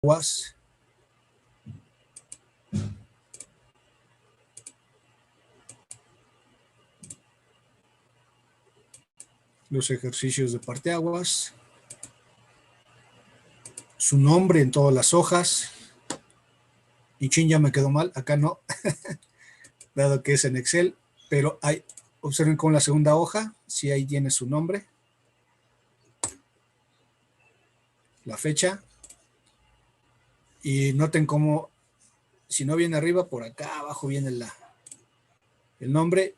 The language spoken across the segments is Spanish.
aguas. Los ejercicios de parteaguas. Su nombre en todas las hojas. Y chin, ya me quedó mal, acá no, dado que es en Excel, pero hay, observen con la segunda hoja, si ahí tiene su nombre, la fecha, y noten cómo, si no viene arriba, por acá abajo viene el nombre,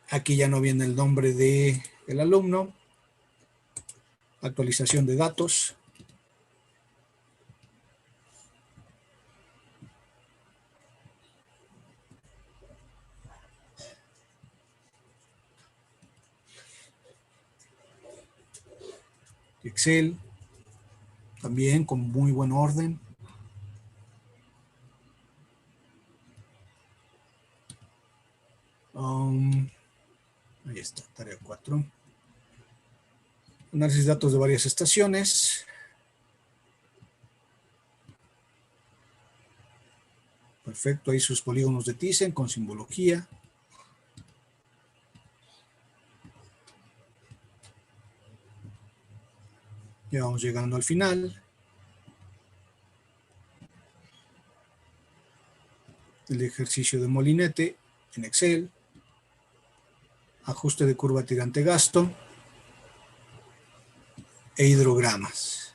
aquí ya no viene el nombre del alumno, actualización de datos. Excel, también con muy buen orden. Ahí está, tarea 4. Análisis de datos de varias estaciones. Perfecto, ahí sus polígonos de Thyssen con simbología. Ya vamos llegando al final. El ejercicio de molinete en Excel. Ajuste de curva tirante gasto. E hidrogramas.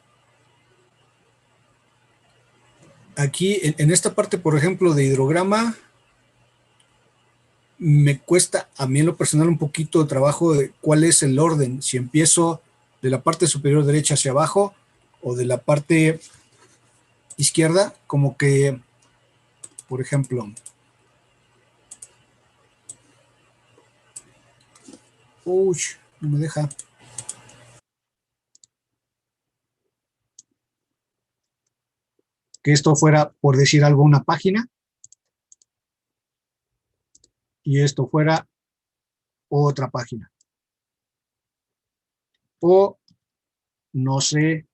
Aquí, en esta parte, por ejemplo, de hidrograma, me cuesta a mí en lo personal un poquito de trabajo de cuál es el orden. Si empiezo de la parte superior derecha hacia abajo o de la parte izquierda, como que, por ejemplo, uy, no me deja. Que esto fuera, por decir algo, una página y esto fuera otra página. O no sé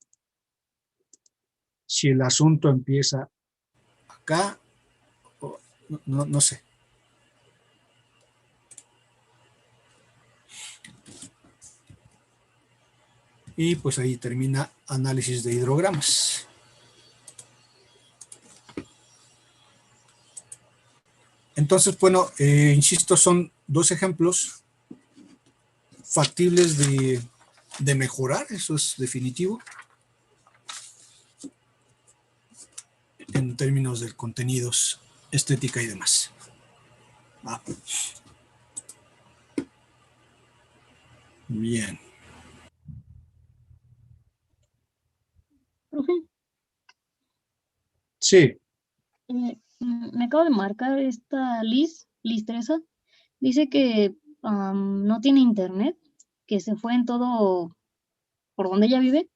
si el asunto empieza acá, o no sé. Y pues ahí termina análisis de hidrogramas. Entonces, bueno, insisto, son dos ejemplos factibles de mejorar, eso es definitivo, en términos de contenidos, estética y demás. Bien. Profe, Sí. Me acabo de marcar esta Liz Teresa. Dice que no tiene internet, que se fue en todo por donde ella vive,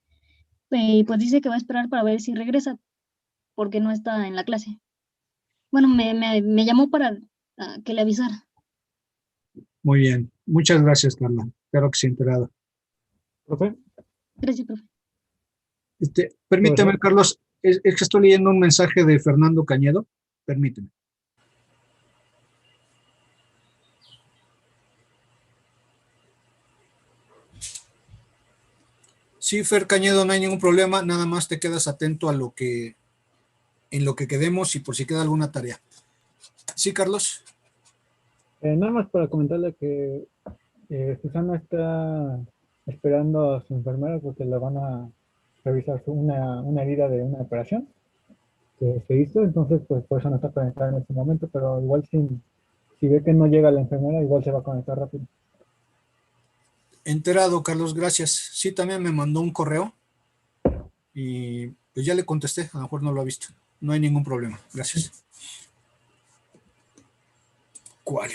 y pues dice que va a esperar para ver si regresa, porque no está en la clase. Bueno, me llamó para que le avisara. Muy bien. Muchas gracias, Carla. Espero que se enterado. ¿Profe? Gracias, profe. Permíteme, Carlos, es que estoy leyendo un mensaje de Fernando Cañedo. Permíteme. Sí, Fer Cañedo, no hay ningún problema, nada más te quedas atento a en lo que quedemos y por si queda alguna tarea. Sí, Carlos. Nada más para comentarle que Susana está esperando a su enfermera porque le van a revisar una herida de una operación que se hizo, entonces pues por eso no está conectada en este momento, pero igual si ve que no llega la enfermera, igual se va a conectar rápido. Enterado, Carlos, gracias. Sí, también me mandó un correo y pues ya le contesté, a lo mejor no lo ha visto. No hay ningún problema, gracias. ¿Cuál?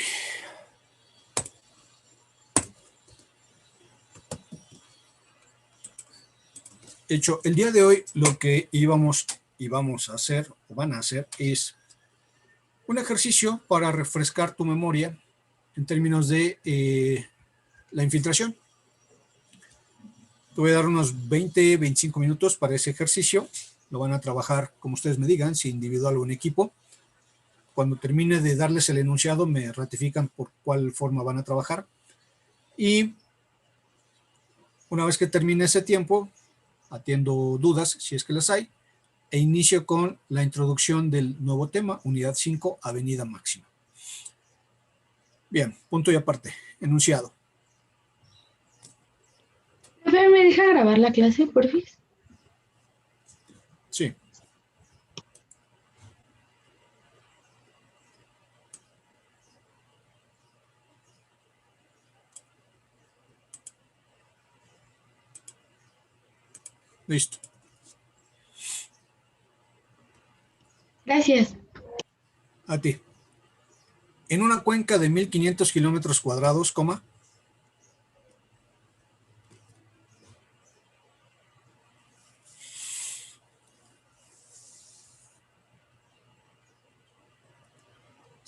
Hecho, el día de hoy lo que vamos a hacer, o van a hacer, es un ejercicio para refrescar tu memoria en términos de la infiltración. Te voy a dar unos 20, 25 minutos para ese ejercicio. lo van a trabajar como ustedes me digan, si individual o en equipo. Cuando termine de darles el enunciado, me ratifican por cuál forma van a trabajar. Y una vez que termine ese tiempo, atiendo dudas, si es que las hay, e inicio con la introducción del nuevo tema, unidad 5, avenida máxima. Bien, punto y aparte, enunciado. Profe, ¿me deja grabar la clase, porfis? Sí. Listo. Gracias. A ti. En una cuenca de 1500 kilómetros cuadrados, coma,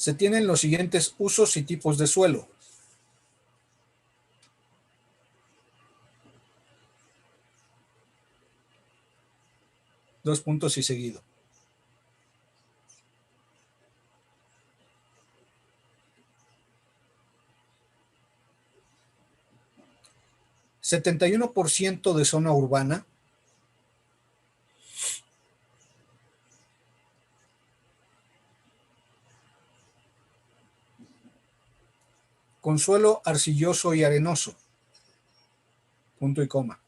se tienen los siguientes usos y tipos de suelo. Dos puntos y seguido. ¿71% de zona urbana? Con suelo arcilloso y arenoso. Punto y coma.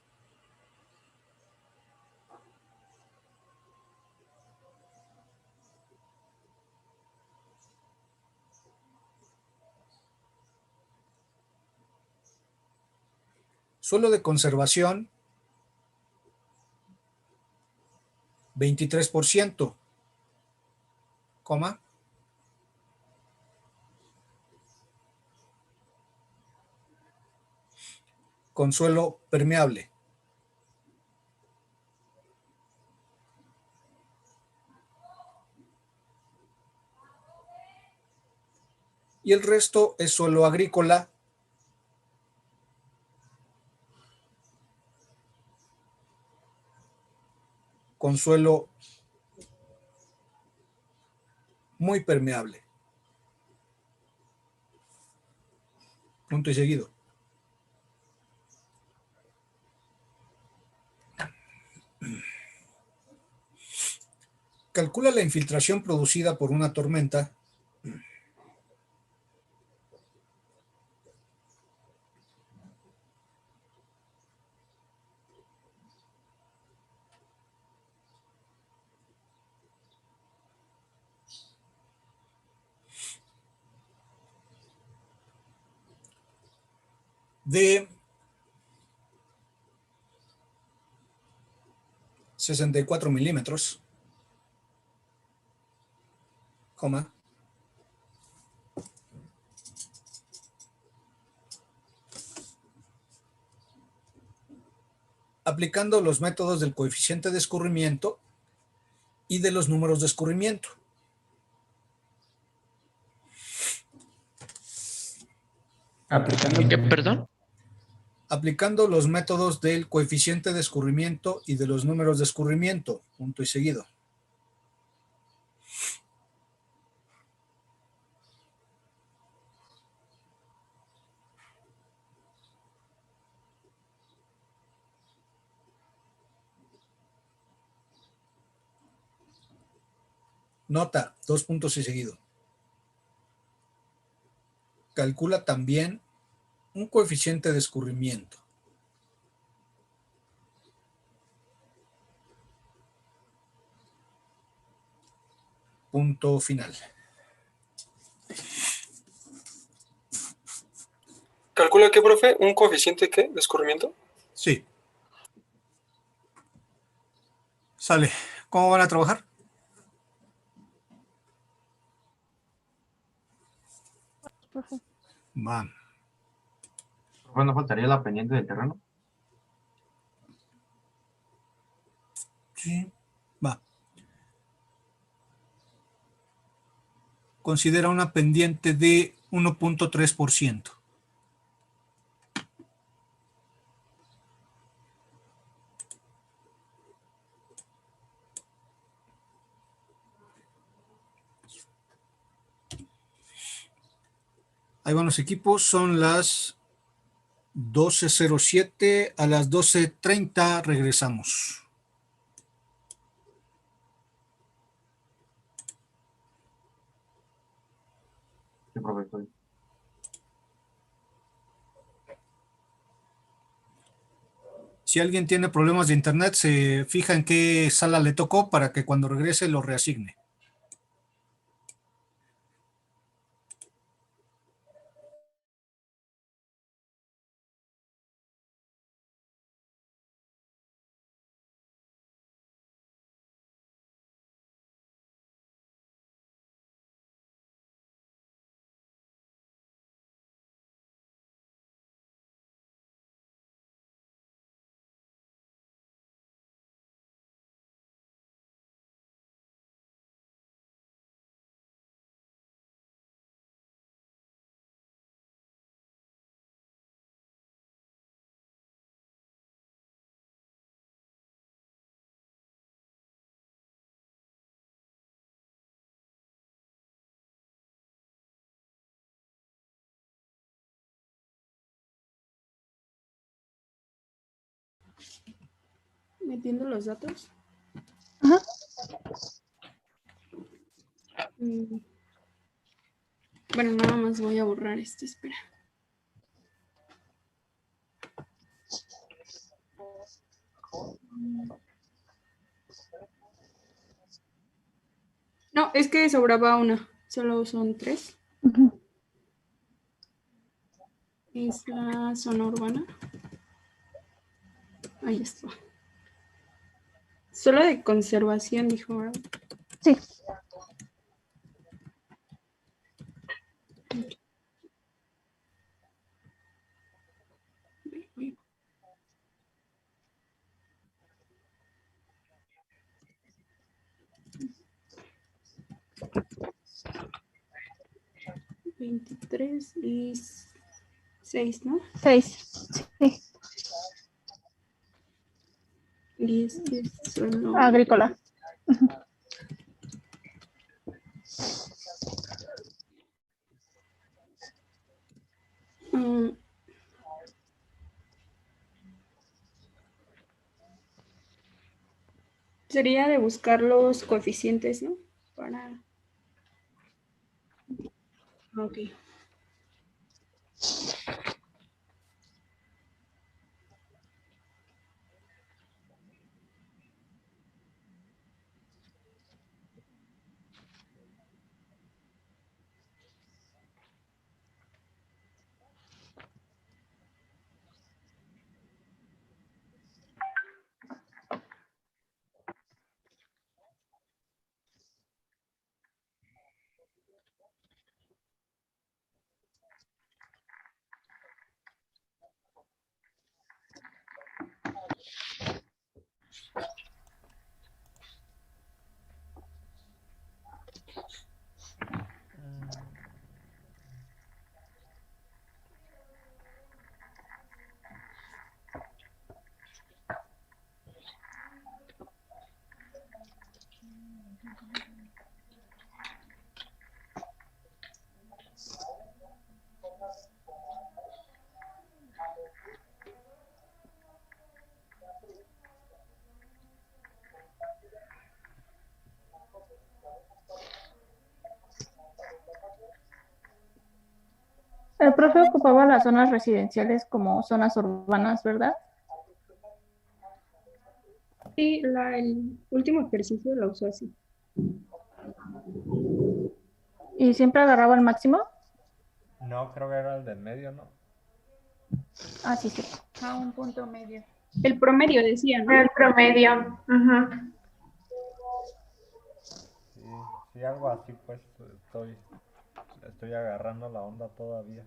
Suelo de conservación, 23%, coma. Con suelo permeable. Y el resto es suelo agrícola, con suelo muy permeable. Punto y seguido. Calcula la infiltración producida por una tormenta de 64 milímetros, coma, aplicando los métodos del coeficiente de escurrimiento y de los números de escurrimiento. ¿Aplicando qué, perdón? Aplicando los métodos del coeficiente de escurrimiento y de los números de escurrimiento, punto y seguido. Nota, dos puntos y seguido. Calcula también un coeficiente de escurrimiento. Punto final. ¿Calcula qué, profe? ¿Un coeficiente qué? ¿De escurrimiento? Sí. Sale. ¿Cómo van a trabajar? Profe. Va. ¿No faltaría la pendiente del terreno? Sí. Va. Considera una pendiente de 1.3%. Ahí van los equipos, son las 12:07, a las 12:30 regresamos. Sí, profe, estoy. Si alguien tiene problemas de internet, se fija en qué sala le tocó para que cuando regrese lo reasigne. Metiendo los datos. Ajá. Bueno, nada más voy a borrar esto, espera. No, es que sobraba una, solo son 3. Ujú. Es la zona urbana. Ahí está. Solo de conservación, dijo, ¿verdad? Sí. $23 y 6, ¿no? 6. Sí. Y este es solo... Agrícola. Sería de buscar los coeficientes, ¿no? Para... Ok. El profe ocupaba las zonas residenciales como zonas urbanas, ¿verdad? Sí, el último ejercicio lo usó así. ¿Y siempre agarraba el máximo? No, creo que era el del medio, ¿no? Ah, sí, sí. A un punto medio. El promedio decía, ¿no? El promedio. Ujú. Sí, algo así, pues estoy agarrando la onda todavía.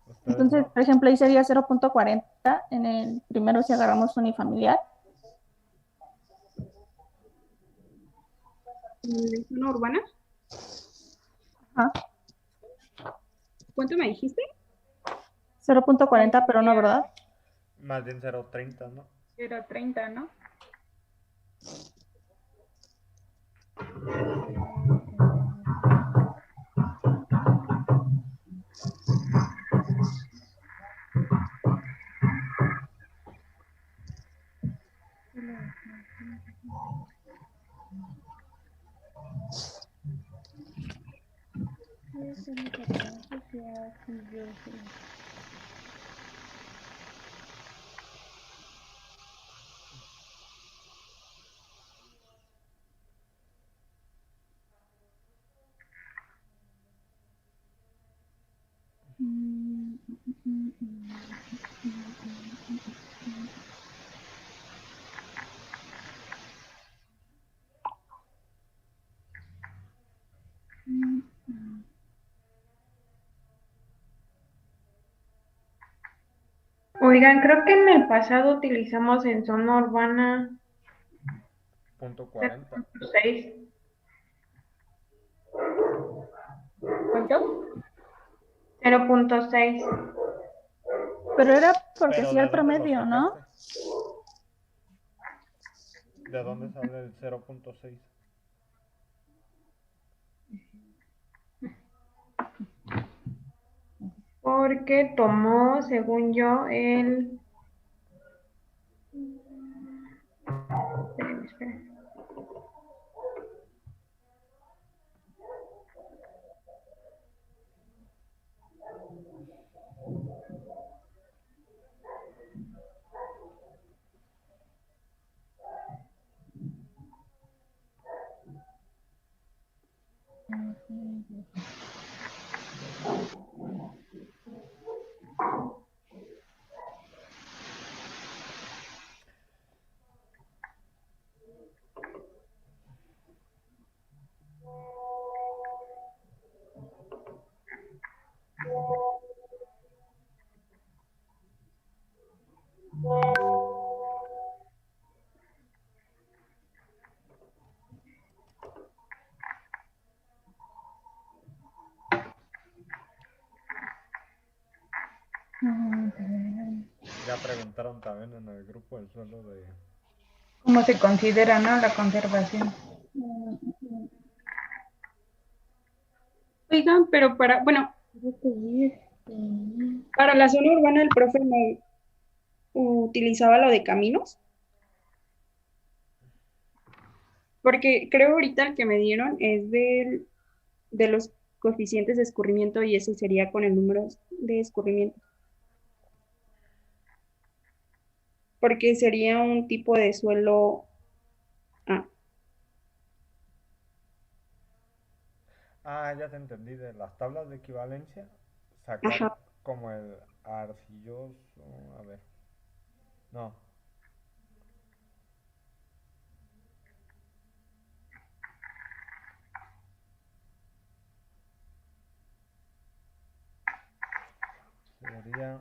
¿Ustedes Entonces, no? por ejemplo, ahí sería 0.40. En el primero si agarramos unifamiliar. ¿En zona urbana? Ajá. ¿Cuánto me dijiste? 0.40, pero no, ¿verdad? Más bien 0.30, ¿no? 0.30, ¿no? Oigan, creo que en el pasado utilizamos en zona urbana Punto 40. 6. ¿Cuánto? 0.6. Pero era porque Pero hacía ¿de el dónde lo promedio, ¿no? sacaste? ¿De dónde sale el 0.6? Porque tomó, según yo, el... Esperen. Ya preguntaron también en el grupo el suelo de... ¿Cómo se considera, no, la conservación? Oigan, pero para la zona urbana el profe no utilizaba lo de caminos, porque creo ahorita el que me dieron es de los coeficientes de escurrimiento y ese sería con el número de escurrimiento, porque sería un tipo de suelo. Ah, ya te entendí, de las tablas de equivalencia, sacar Ajá. como el arcilloso, a ver, no, sería,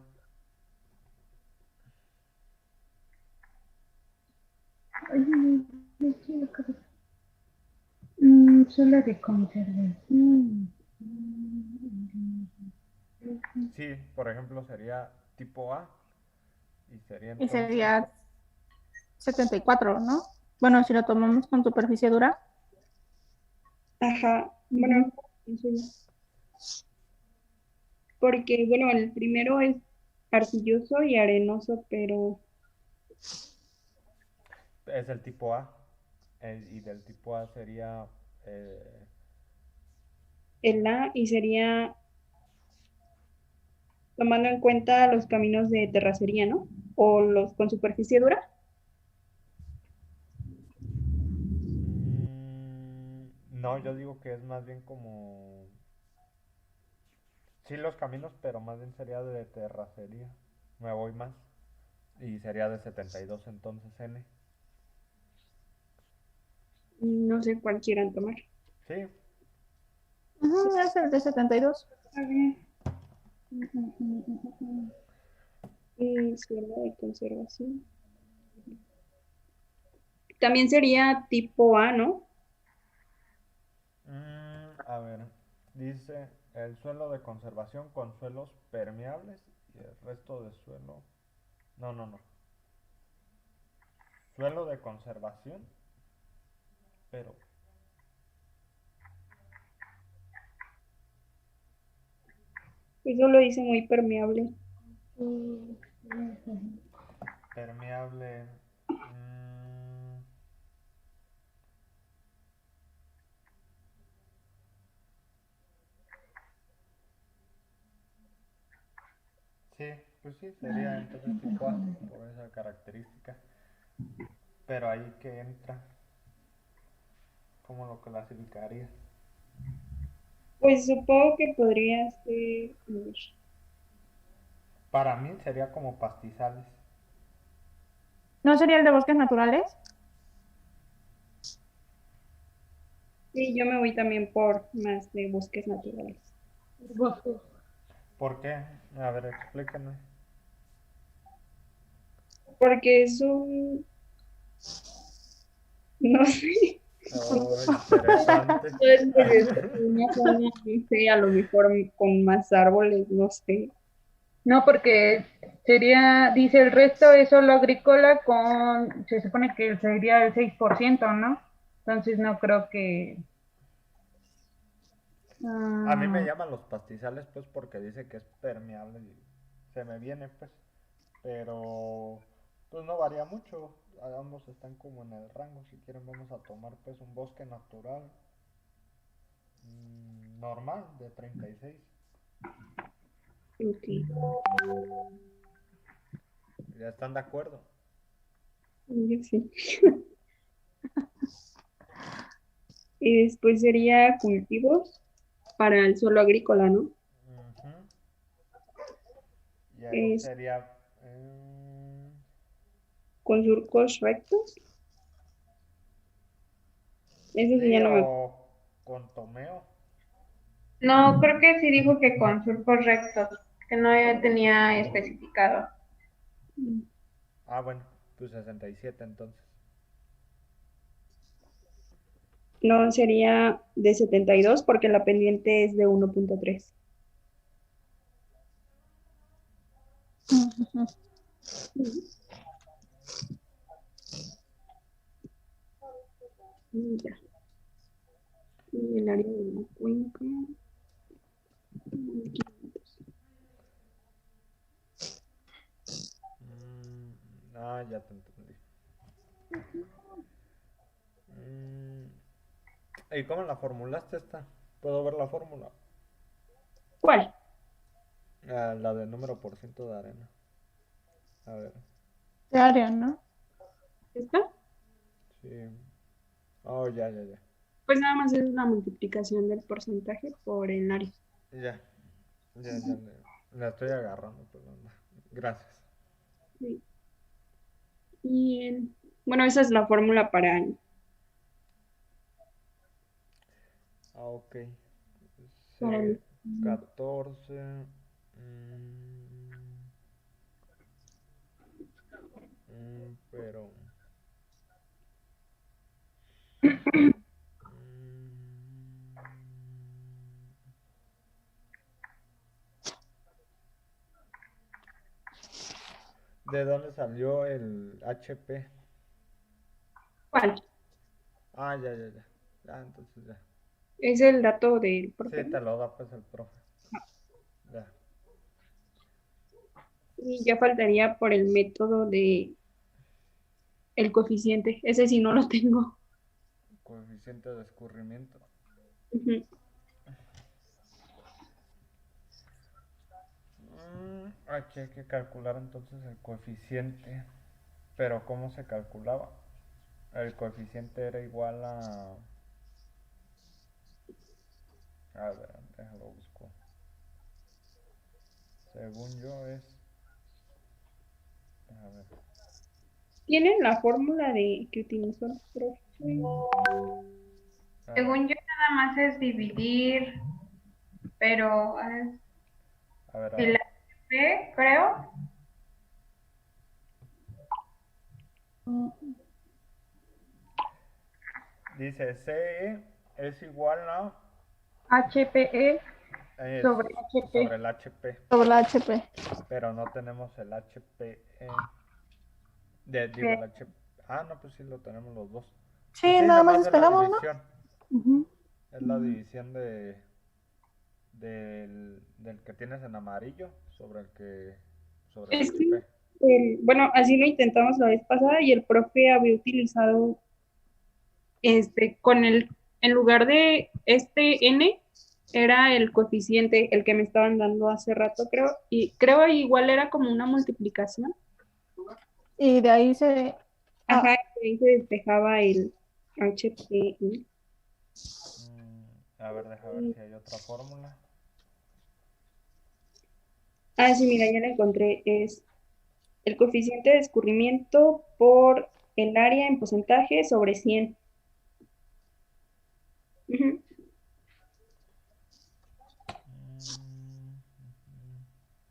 Suelo de conservación. sí, por ejemplo sería tipo A, y sería Y entonces, sería 74, ¿no? Bueno, si lo tomamos con superficie dura. Ajá, bueno, eso ya. Porque, bueno, el primero es arcilloso y arenoso, pero es el tipo A, y del tipo A sería, eh, el A y sería tomando en cuenta los caminos de terracería, ¿no? O los con superficie dura. no, yo digo que es más bien como, sí los caminos, pero más bien sería de terracería, me voy más, y sería de 72 entonces N, No sé cuál quieran tomar. sí, Ujú, es el de 72. A ver. Y suelo de conservación. También sería tipo A, ¿no? A ver, dice el suelo de conservación con suelos permeables y el resto de suelo. No, no, no. Suelo de conservación, pero Eso lo dice muy permeable. permeable. Sí, pues sí, sería entonces tipo A por esa característica. Pero ahí que entra, ¿cómo lo clasificaría? Pues supongo que podría ser, a ver, Para mí sería como pastizales. ¿No sería el de bosques naturales? sí, yo me voy también por más de bosques naturales. ¿Por qué? A ver, explíquenme. Porque es un, no sé, Oh, interesante. es una zona, no sé, a lo mejor con más árboles, no sé. No, porque sería, dice el resto es solo agrícola se supone que sería el 6%, ¿no? Entonces no creo que... A mí me ah, llaman los pastizales pues porque dice que es permeable y se me viene pues, pero pues no varía mucho, ambos están como en el rango. Si quieren vamos a tomar pues un bosque natural normal de 36. Ok, ¿Ya están de acuerdo? yo sí. Y después sería cultivos para el suelo agrícola, ¿no? Ujú. Y ahí Es sería con surcos rectos. Eso sí sí ya no me... o con tomeo. no, creo que sí dijo que con surcos rectos, que no tenía especificado. Ah, bueno, pues 67 entonces. No, sería de 72 porque la pendiente es de 1.3. Ya. Y el área de la cuenca. 500. Ya te entendí. ¿Y cómo la formulaste esta? ¿Puedo ver la fórmula? ¿Cuál? La del número por ciento de arena. A ver, De área, ¿no? ¿Esta? sí. Oh, ya. Pues nada más es la multiplicación del porcentaje por el área. Ya la estoy agarrando, perdón. Gracias. Sí. Y bueno, esa es la fórmula para año. Ok. Para el- 14. Pero. mm, ¿De dónde salió el HP? ¿Cuál? Ya. Entonces ya. Es el dato del Sí, profe. te lo da pues el profe. Ya. Y ya faltaría por el método de el coeficiente. Ese sí no lo tengo. Coeficiente de escurrimiento. Ujú. Aquí hay que calcular entonces el coeficiente. Pero ¿cómo se calculaba? El coeficiente era igual a... A ver, déjalo busco. Según yo es... A ver. ¿Tienen la fórmula de que utilizó el profe? Según yo nada más es dividir, pero A ver. el HP, creo. Dice CE es igual a... HPE Es sobre HP. sobre el HP. Sobre la HP. Pero no tenemos el HP. Digo que- el HP. No, pues sí lo tenemos los dos. Pues Sí, sí, nada nada más más es la despegamos, ¿no? división. Ujú. Es la división del que tienes en amarillo sobre sobre el Es que, HP. bueno, así lo intentamos la vez pasada y el profe había utilizado con en lugar de este N, Era el coeficiente, el que me estaban dando hace rato, creo. Y creo igual era como una multiplicación. Y de ahí se... Ajá, y ahí se despejaba el HPI. A ver, deja ver si hay otra fórmula. Ah, sí, mira, ya la encontré. Es el coeficiente de escurrimiento por el área en porcentaje sobre 100. Ujú.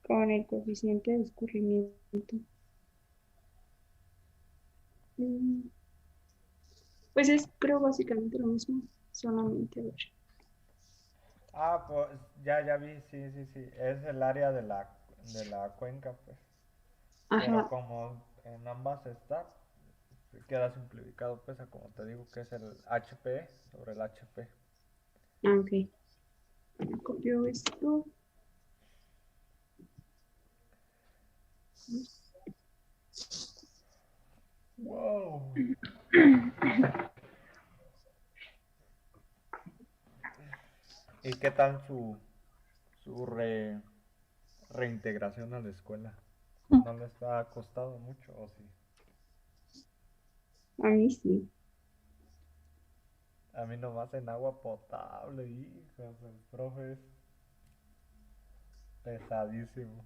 Con el coeficiente de escurrimiento. Mm, Pues es, creo, básicamente lo mismo. Solamente, a ver. Ah, pues ya vi, sí, sí, sí. Es el área de la cuenca, pues. Pero Ajá, como en ambas está, queda simplificado, pues, a como te digo, que es el HP sobre el HP. ok. Copio esto. Wow. ¿Y qué tal su reintegración a la escuela? ¿No les ha costado mucho o sí? A mí sí. A mí nomás en agua potable, hijos, el profe es pesadísimo.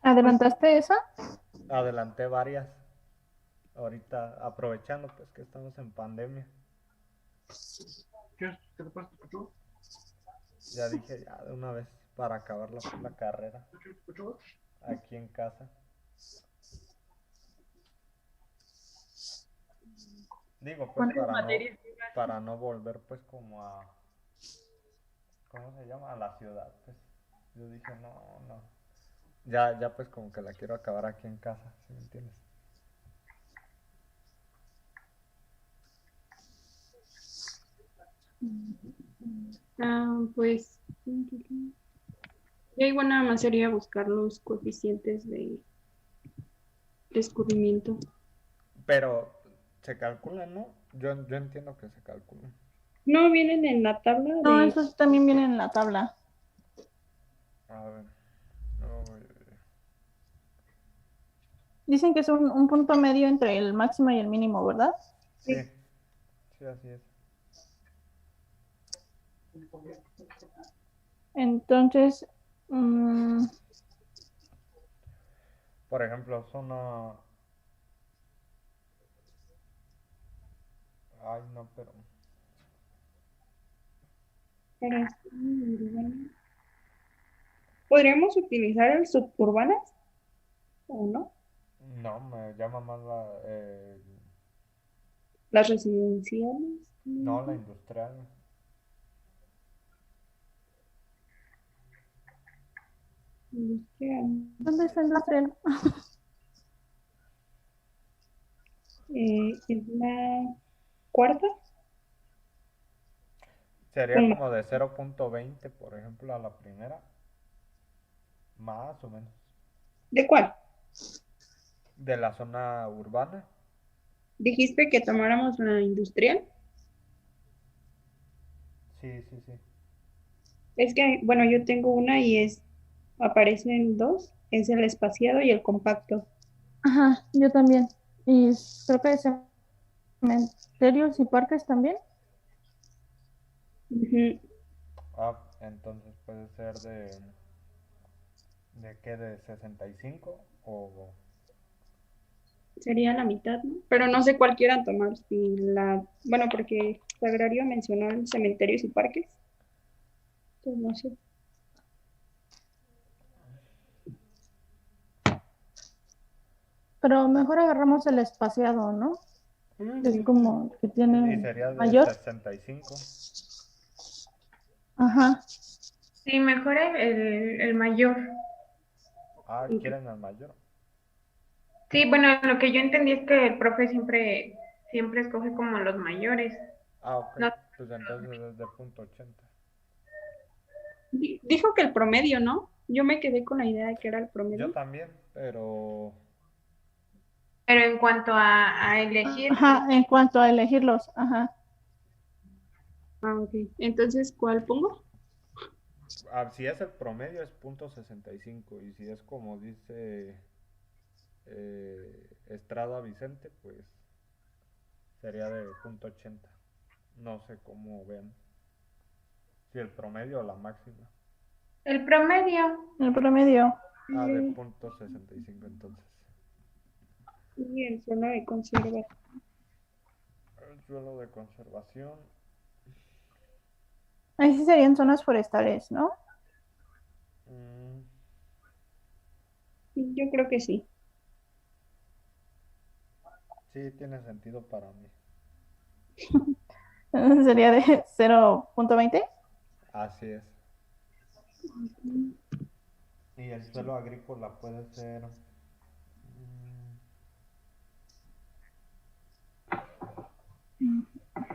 ¿Adelantaste esa? Adelanté varias, ahorita aprovechando pues que estamos en pandemia. ¿Qué te pasa, Puchu? Ya dije ya de una vez para acabar la carrera ¿Puchu? aquí en casa. Digo pues ¿Cuántas materias llevas? para no volver pues como a, ¿cómo se llama? A la ciudad, pues. Yo dije no. Ya pues como que la quiero acabar aquí en casa, ¿sí me entiendes? Pues, ya igual nada más sería buscar los coeficientes de descubrimiento. Pero se calculan, ¿no? Yo entiendo que se calculan. No vienen en la tabla No, de... esos también vienen en la tabla. A ver. No, Dicen que es un punto medio entre el máximo y el mínimo, ¿verdad? sí, sí, así es. Entonces, Por ejemplo, zona... Ay, no, pero... para- ¿Podríamos utilizar el suburbanas o no? No, me llama más Las residenciales. no, la industrial. ¿dónde está el industrial? Es la cuarta. Sería Una. como de 0.20, por ejemplo, a la primera. Más o menos. ¿De cuál? De la zona urbana. Dijiste que tomáramos la industrial. Sí, sí, sí. Es que, bueno, yo tengo una y aparecen dos. Es el espaciado y el compacto. Ajá, yo también. Y creo que cementerios y parques también. Ujú. Ah, entonces puede ser ¿de qué? ¿De 65? O... Sería la mitad, ¿no? Pero no sé cuál quieran tomar. Si bueno, porque Sagrario mencionó el cementerios y parques. Entonces no sé. Pero mejor agarramos el espaciado, ¿no? Es como que Y tiene sería de mayor. 65. Ajá. Sí, mejor el mayor. Ah, ¿quieren al mayor? Sí, bueno, lo que yo entendí es que el profe siempre escoge como los mayores. Ah, ok. No, Pues entonces es de .80. Dijo que el promedio, ¿no? Yo me quedé con la idea de que era el Yo promedio. también, pero... pero en cuanto a elegir, Ajá, en cuanto a elegirlos, ajá. Ah, ok. Entonces, ¿cuál pongo? Si es el promedio es .65 y si es como dice Estrada Vicente, pues sería de .80. No sé cómo vean. Si el promedio o la máxima. El promedio. El promedio. De .65 entonces. Y en zona de conserva. El suelo de conservación. Ahí sí serían zonas forestales, ¿no? Sí, yo creo que sí. Sí, tiene sentido para mí. Sería de 0.20. Así es. Y el suelo agrícola puede ser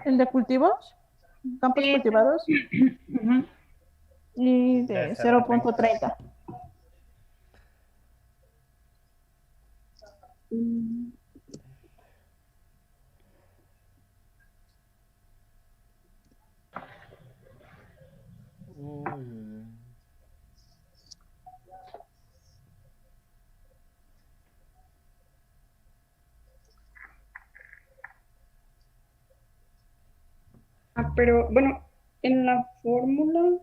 El de cultivos, campos Sí. cultivados, Ujú. y de 0.30. Mm, Uy. pero bueno, en la fórmula.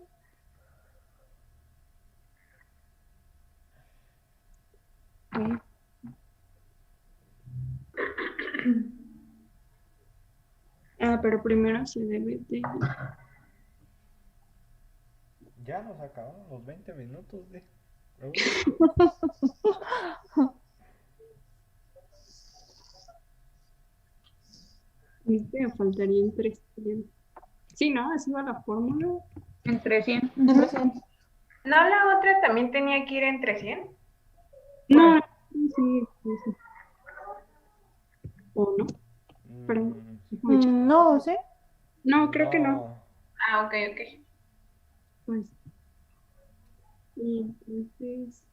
Ay, pero primero se debe de. Ya nos acabamos los 20 minutos de. Me faltaría entre 100. Sí, ¿no? Así va la fórmula. Entre 100. Entre 100. ¿No la otra también tenía que ir entre 100? No, sí, sí. ¿O no? Pero, déjame checar. No, ¿sí? No, creo que no. Ah, ok. Pues, y entonces.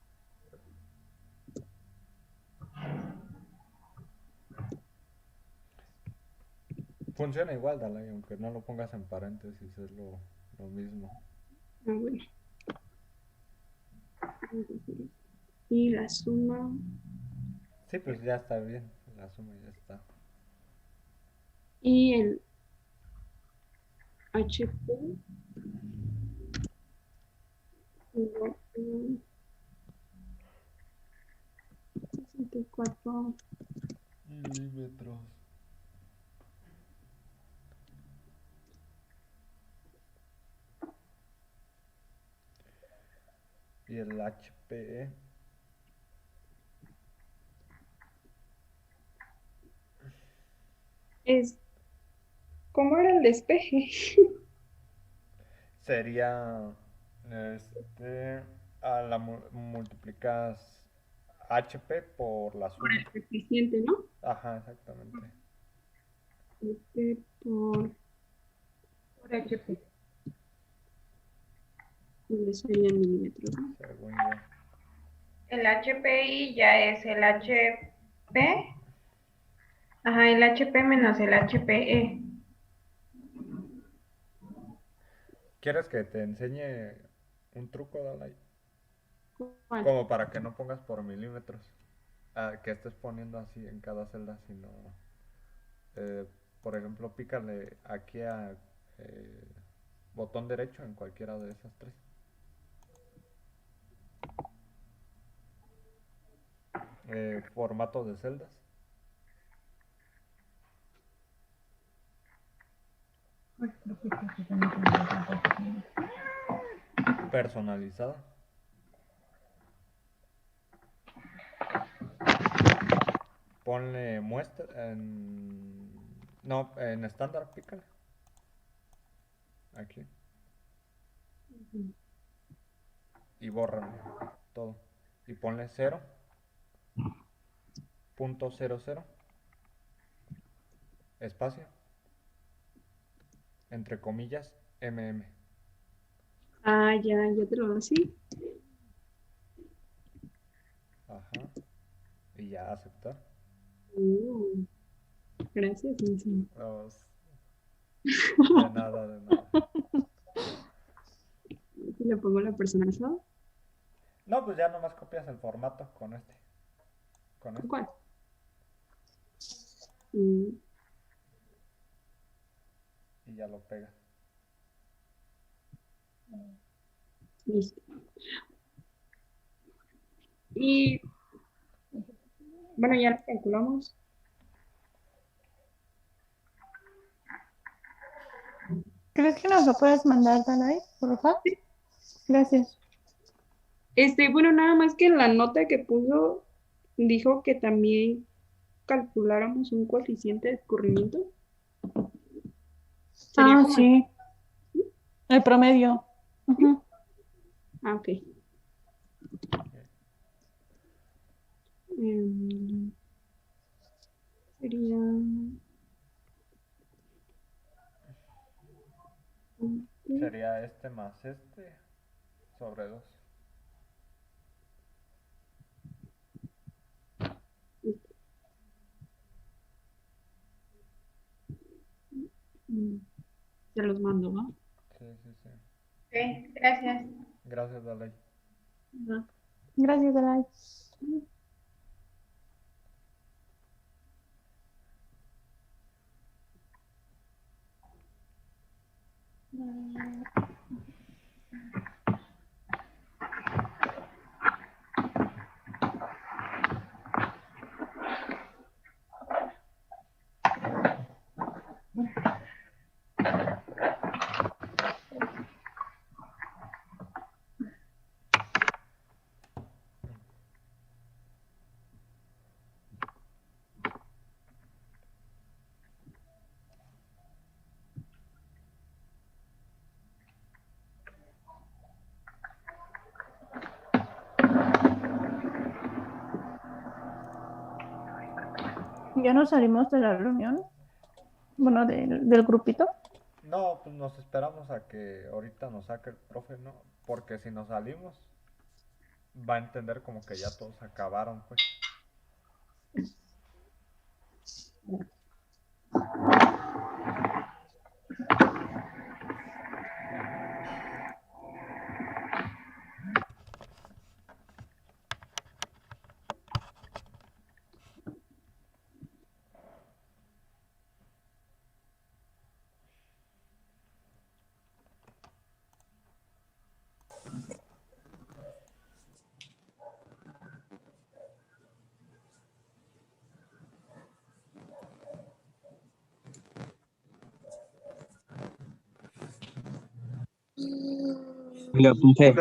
Funciona igual, Dalai, aunque no lo pongas en paréntesis, es lo mismo. Bueno. Y la suma. Sí, pues ya está bien, la suma ya está. Y el HP. Igual que 64 milímetros. Y el HP. es. ¿Cómo era el despeje? Sería. Multiplicas HP por la Por suma. el coeficiente, ¿no? Ajá, exactamente. Por HP. ¿dónde serían milímetros, ¿no? Según yo. El HPI ya es el HP. Ajá, el HP menos el HPE. ¿Quieres que te enseñe un truco, Dalai? ¿Cuál? Como para que no pongas por milímetros. Que estés poniendo así en cada celda, sino. Por ejemplo, pícale aquí a botón derecho en cualquiera de esas tres. Formato de celdas. Personalizada. Ponle muestra en estándar, pícale. Aquí. Y bórrale todo. Y ponle 0.00 espacio entre comillas mm. Ya te lo así. Ajá. Y ya aceptar. Gracias, Vincent. De nada, de nada. Le pongo la personalizada. No, pues ya nomás copias el formato con este. Con este. ¿Cuál? Y ya lo pegas. Listo. Y bueno, ya lo calculamos. ¿Crees que nos lo puedes mandar, Dalai, por favor? Gracias. Bueno, nada más que en la nota que puso, dijo que también calculáramos un coeficiente de escurrimiento. Sería como Sí. El promedio. Ujú. ok. Sería... Sería este más este sobre 2. Se los mando, ¿no? Sí, sí, sí. Ok, gracias. Gracias, Dalai. Gracias, Dalai. ¿Ya nos salimos de la reunión? Bueno, del grupito. No, pues nos esperamos a que ahorita nos saque el profe, ¿no? Porque si nos salimos, va a entender como que ya todos acabaron, pues. Lo apunté.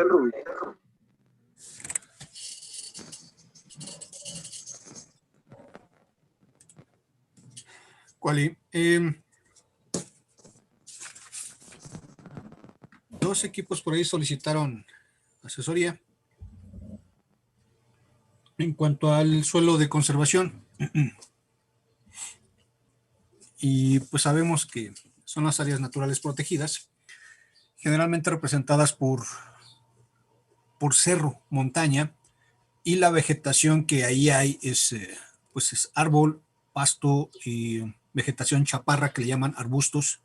Cuali, dos equipos por ahí solicitaron asesoría en cuanto al suelo de conservación. Y pues sabemos que son las áreas naturales protegidas, generalmente representadas por cerro, montaña, y la vegetación que ahí hay pues es árbol, pasto y vegetación chaparra que le llaman arbustos.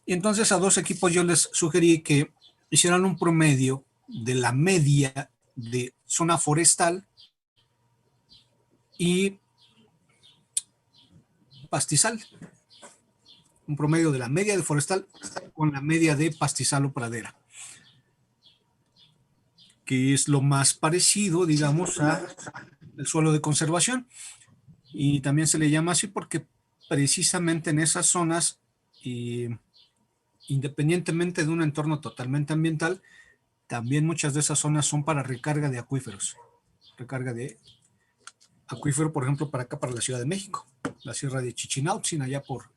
Y entonces a dos equipos yo les sugerí que hicieran un promedio de la media de zona forestal y pastizal. Un promedio de la media de forestal con la media de pastizal o pradera, que es lo más parecido, digamos, a el suelo de conservación. Y también se le llama así porque precisamente en esas zonas, independientemente de un entorno totalmente ambiental, también muchas de esas zonas son para recarga de acuíferos. Recarga de acuífero, por ejemplo, para acá, para la Ciudad de México, la Sierra de Chichinautzin, allá por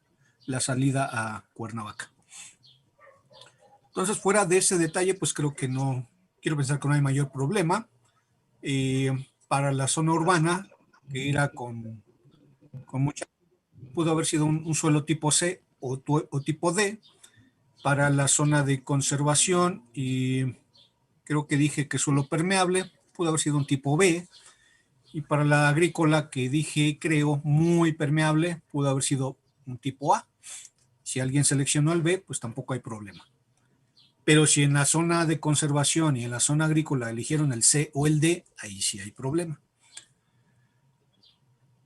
la salida a Cuernavaca. Entonces, fuera de ese detalle, pues creo que no, quiero pensar que no hay mayor problema. Para la zona urbana, que era con mucha, pudo haber sido un suelo tipo C o tipo D. Para la zona de conservación, y creo que dije que suelo permeable, pudo haber sido un tipo B. Y para la agrícola, que dije, creo, muy permeable, pudo haber sido un tipo A. Si alguien seleccionó el B, pues tampoco hay problema. Pero si en la zona de conservación y en la zona agrícola eligieron el C o el D, ahí sí hay problema.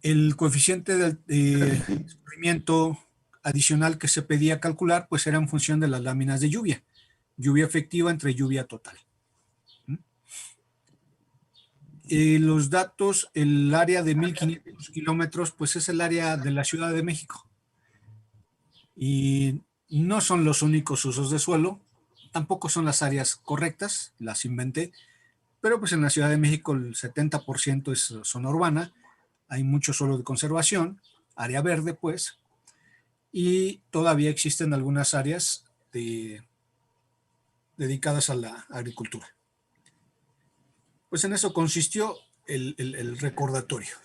El coeficiente de escurrimiento adicional que se pedía calcular, pues era en función de las láminas de lluvia. Lluvia efectiva entre lluvia total. Los datos, el área de 1.500 kilómetros, pues es el área de la Ciudad de México. Y no son los únicos usos de suelo, tampoco son las áreas correctas, las inventé, pero pues en la Ciudad de México el 70% es zona urbana, hay mucho suelo de conservación, área verde pues, y todavía existen algunas áreas dedicadas a la agricultura. Pues en eso consistió el recordatorio.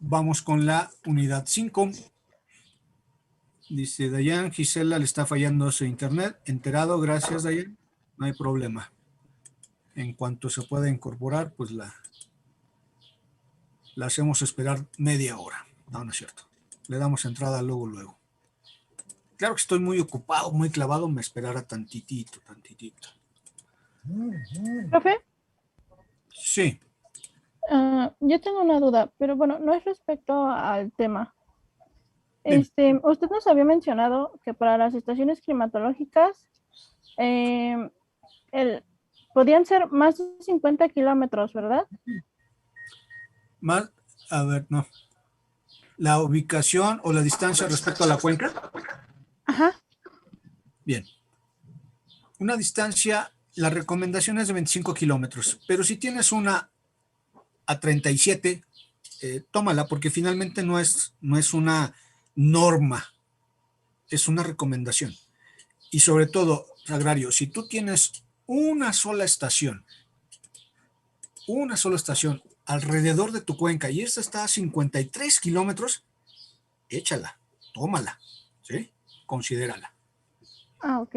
Vamos con la unidad 5. Dice Dayan, Gisela le está fallando su internet. Enterado, gracias Dayan. No hay problema. En cuanto se pueda incorporar, pues la hacemos esperar media hora. No, no es cierto. Le damos entrada luego. Claro que estoy muy ocupado, muy clavado, me esperará tantitito. ¿Profe? Sí. Yo tengo una duda, pero bueno, no es respecto al tema. Usted nos había mencionado que para las estaciones climatológicas podían ser más de 50 kilómetros, ¿verdad? Más, a ver, no. ¿La ubicación o la distancia respecto a la cuenca? Ajá. Bien. Una distancia, la recomendación es de 25 kilómetros, pero si tienes una a 37, tómala, porque finalmente no es una norma, es una recomendación. Y sobre todo, Sagrario, si tú tienes una sola estación alrededor de tu cuenca y esta está a 53 kilómetros, échala, tómala, ¿sí? Considérala. Ok.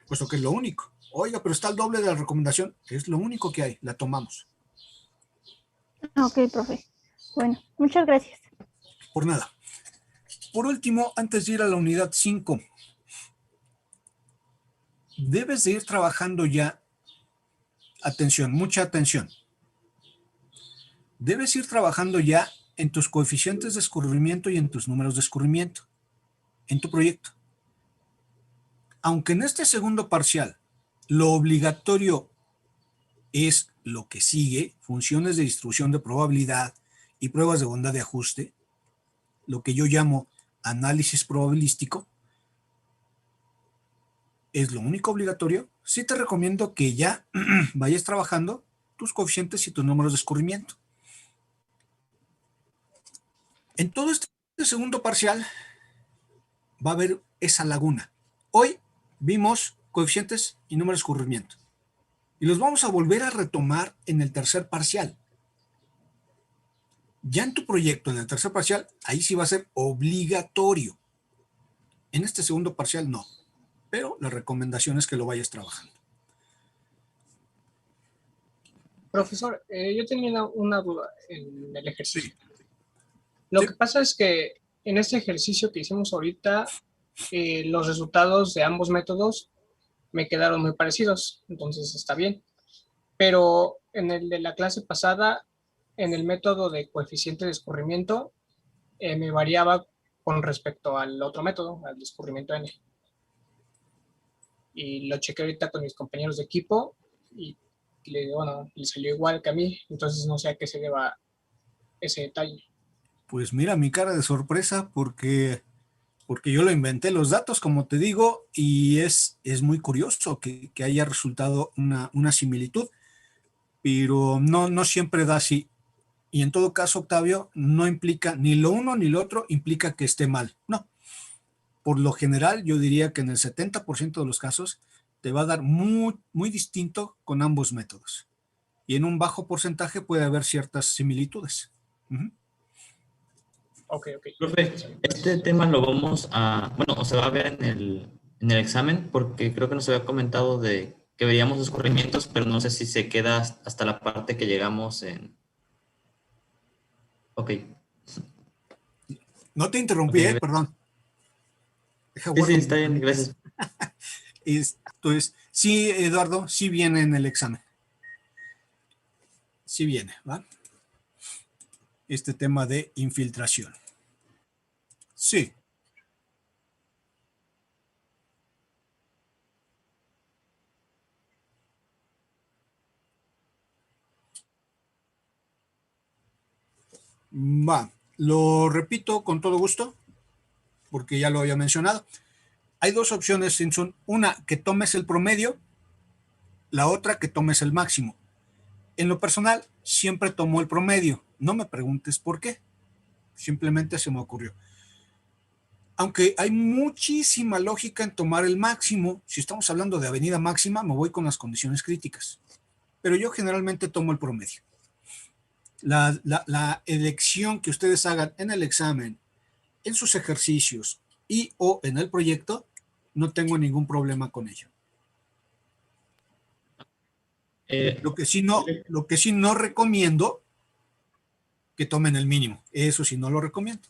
Puesto que es lo único. Oiga, pero está al doble de la recomendación, es lo único que hay, la tomamos. Ok, profe. Bueno, muchas gracias. Por nada. Por último, antes de ir a la unidad 5, debes de ir trabajando ya, atención, mucha atención, debes ir trabajando ya en tus coeficientes de escurrimiento y en tus números de escurrimiento, en tu proyecto. Aunque en este segundo parcial, lo obligatorio es lo que sigue, funciones de distribución de probabilidad y pruebas de bondad de ajuste, lo que yo llamo análisis probabilístico, es lo único obligatorio. Sí te recomiendo que ya vayas trabajando tus coeficientes y tus números de escurrimiento. En todo este segundo parcial va a haber esa laguna. Hoy vimos coeficientes y números de escurrimiento. Y los vamos a volver a retomar en el tercer parcial. Ya en tu proyecto, en el tercer parcial, ahí sí va a ser obligatorio. En este segundo parcial no. Pero la recomendación es que lo vayas trabajando. Profesor, yo tenía una duda en el ejercicio. Sí. Lo que pasa es que en este ejercicio que hicimos ahorita, los resultados de ambos métodos me quedaron muy parecidos, entonces está bien. Pero en el de la clase pasada, en el método de coeficiente de escurrimiento, me variaba con respecto al otro método, al de escurrimiento N. Y lo chequé ahorita con mis compañeros de equipo y le salió igual que a mí, entonces no sé a qué se deba ese detalle. Pues mira mi cara de sorpresa porque yo lo inventé los datos, como te digo, y es muy curioso que haya resultado una similitud, pero no siempre da así. Y en todo caso, Octavio, no implica ni lo uno ni lo otro implica que esté mal. No. Por lo general, yo diría que en el 70% de los casos te va a dar muy, muy distinto con ambos métodos. Y en un bajo porcentaje puede haber ciertas similitudes. Ok. Profe, este tema lo vamos a, bueno, se va a ver en el examen, porque creo que nos había comentado de que veríamos los escurrimientos, pero no sé si se queda hasta la parte que llegamos en... Ok. No te interrumpí, perdón. Deja Sí, guardo sí, mis está bien, palomitas. gracias. Esto es, sí, Eduardo, sí viene en el examen. Sí viene, ¿va? Este tema de infiltración. Sí. Va. Lo repito con todo gusto, porque ya lo había mencionado. Hay dos opciones, Simpson. Una, que tomes el promedio, la otra, que tomes el máximo. En lo personal, siempre tomo el promedio. No me preguntes por qué. Simplemente se me ocurrió. Aunque hay muchísima lógica en tomar el máximo, si estamos hablando de avenida máxima, me voy con las condiciones críticas. Pero yo generalmente tomo el promedio. La elección que ustedes hagan en el examen, en sus ejercicios y o en el proyecto, no tengo ningún problema con ello. Lo que sí no recomiendo que tomen el mínimo. Eso sí no lo recomiendo.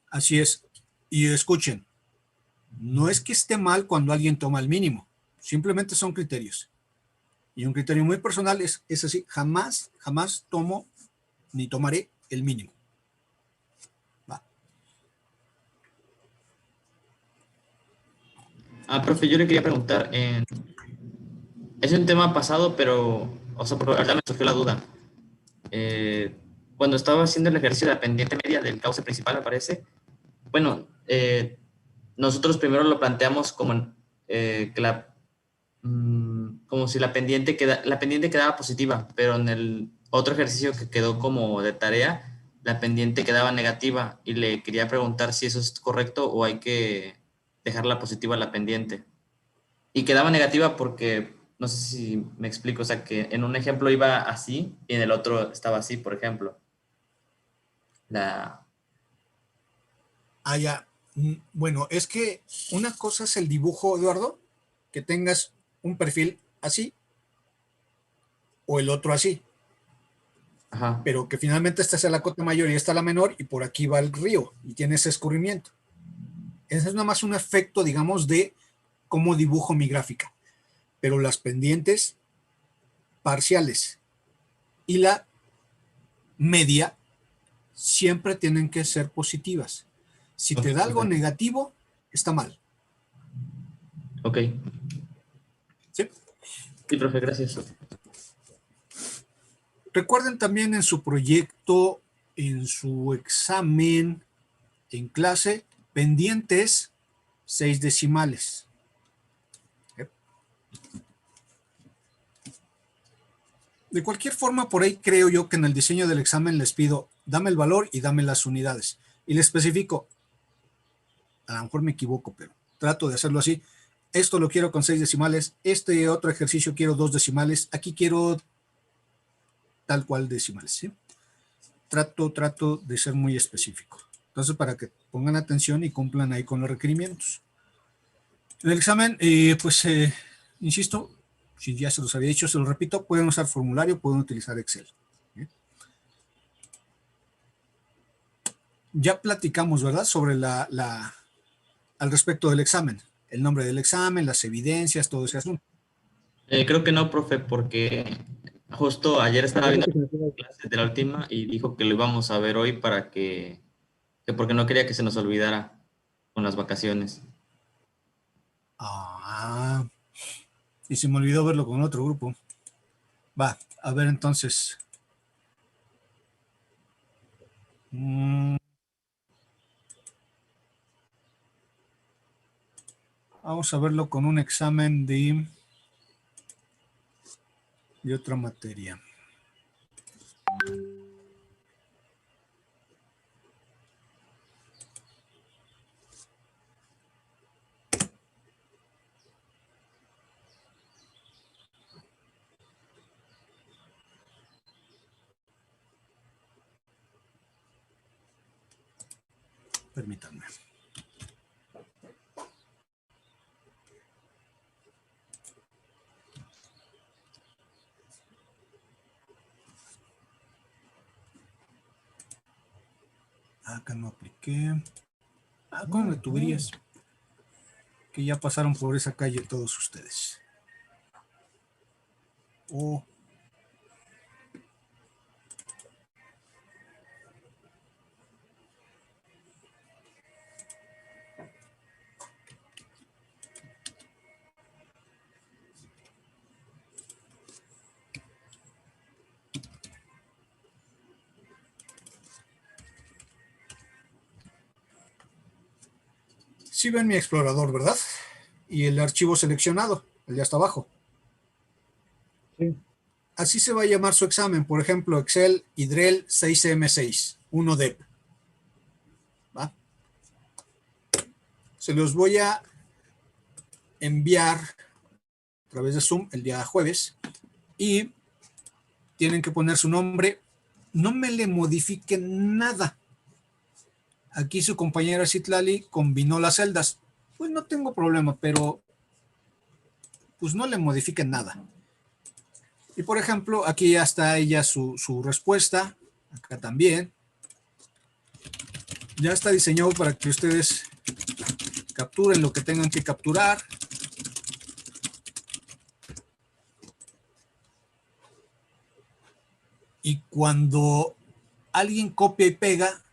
Así es. Y escuchen, no es que esté mal cuando alguien toma el mínimo, simplemente son criterios. Y un criterio muy personal es así, jamás tomo ni tomaré el mínimo. Va. Profe, yo le quería preguntar, es un tema pasado, pero, o sea, porque ahorita me surgió la duda. Cuando estaba haciendo el ejercicio de la pendiente media del cauce principal, me parece, bueno, nosotros primero lo planteamos como que como si la pendiente quedaba positiva, pero en el otro ejercicio que quedó como de tarea, la pendiente quedaba negativa y le quería preguntar si eso es correcto o hay que dejarla positiva la pendiente. Y quedaba negativa porque, no sé si me explico, o sea, que en un ejemplo iba así y en el otro estaba así, por ejemplo. La... Ya. Bueno, es que una cosa es el dibujo, Eduardo, que tengas un perfil así o el otro así. Ajá. Pero que finalmente esta sea la cota mayor y esta la menor y por aquí va el río y tiene ese escurrimiento. Ese es nada más un efecto, digamos, de cómo dibujo mi gráfica. Pero las pendientes parciales y la media siempre tienen que ser positivas. Si te da algo negativo, está mal. Ok. ¿Sí? Sí, profe, gracias. Recuerden también en su proyecto, en su examen, en clase, pendientes 6 decimales. De cualquier forma, por ahí creo yo que en el diseño del examen les pido, dame el valor y dame las unidades. Y les especifico, a lo mejor me equivoco, pero trato de hacerlo así. Esto lo quiero con 6 decimales, este otro ejercicio quiero 2 decimales, aquí quiero tal cual decimales, ¿sí? Trato de ser muy específico. Entonces, para que pongan atención y cumplan ahí con los requerimientos. En el examen, insisto, si ya se los había dicho, se los repito, pueden usar formulario, pueden utilizar Excel. ¿Sí? Ya platicamos, ¿verdad? Sobre al respecto del examen. El nombre del examen, las evidencias, todo ese asunto. Creo que no, profe, porque justo ayer estaba viendo Parece que me clases de la última y dijo que lo íbamos a ver hoy para que porque no quería que se nos olvidara con las vacaciones. Y se me olvidó verlo con otro grupo. Va, a ver entonces. Vamos a verlo con un examen de otra materia. Permítanme. Acá no apliqué. ¿Cómo me tuberías? Que ya pasaron por esa calle todos ustedes. Oh. Sí ven mi explorador, ¿verdad? Y el archivo seleccionado, el de hasta abajo. Sí. Así se va a llamar su examen, por ejemplo, Excel IDREL 6M6, 1DEP. ¿Va? Se los voy a enviar a través de Zoom el día jueves y tienen que poner su nombre. No me le modifiquen nada. Aquí su compañera Citlali combinó las celdas. Pues no tengo problema, pero pues no le modifiquen nada. Y por ejemplo, aquí ya está ella su respuesta. Acá también. Ya está diseñado para que ustedes capturen lo que tengan que capturar. Y cuando alguien copia y pega,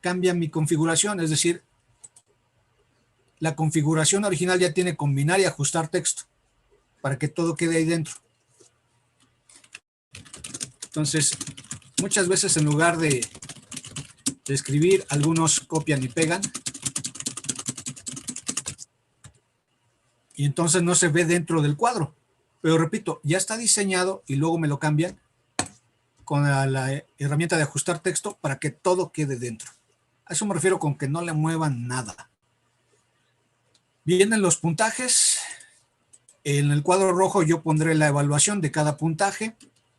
cambia mi configuración. Es decir, la configuración original ya tiene combinar y ajustar texto para que todo quede ahí dentro. Entonces, muchas veces en lugar de escribir, algunos copian y pegan. Y entonces no se ve dentro del cuadro. Pero repito, ya está diseñado y luego me lo cambian con la herramienta de ajustar texto para que todo quede dentro. A eso me refiero con que no le muevan nada. Vienen los puntajes. En el cuadro rojo yo pondré la evaluación de cada puntaje.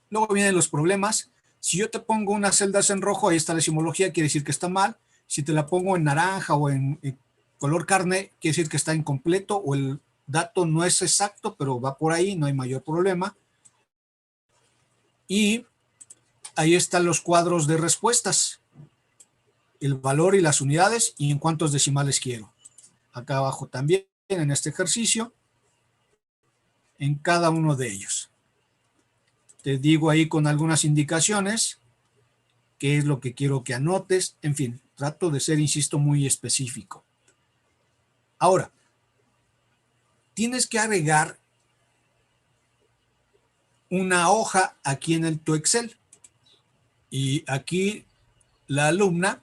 Luego vienen los problemas. Si yo te pongo unas celdas en rojo, ahí está la simbología, quiere decir que está mal. Si te la pongo en naranja o en color carne, quiere decir que está incompleto o el dato no es exacto, pero va por ahí, no hay mayor problema. Y ahí están los cuadros de respuestas. El valor y las unidades y en cuántos decimales quiero. Acá abajo también, en este ejercicio, en cada uno de ellos. Te digo ahí con algunas indicaciones qué es lo que quiero que anotes. En fin, trato de ser, insisto, muy específico. Ahora, tienes que agregar una hoja aquí en tu Excel. Y aquí la alumna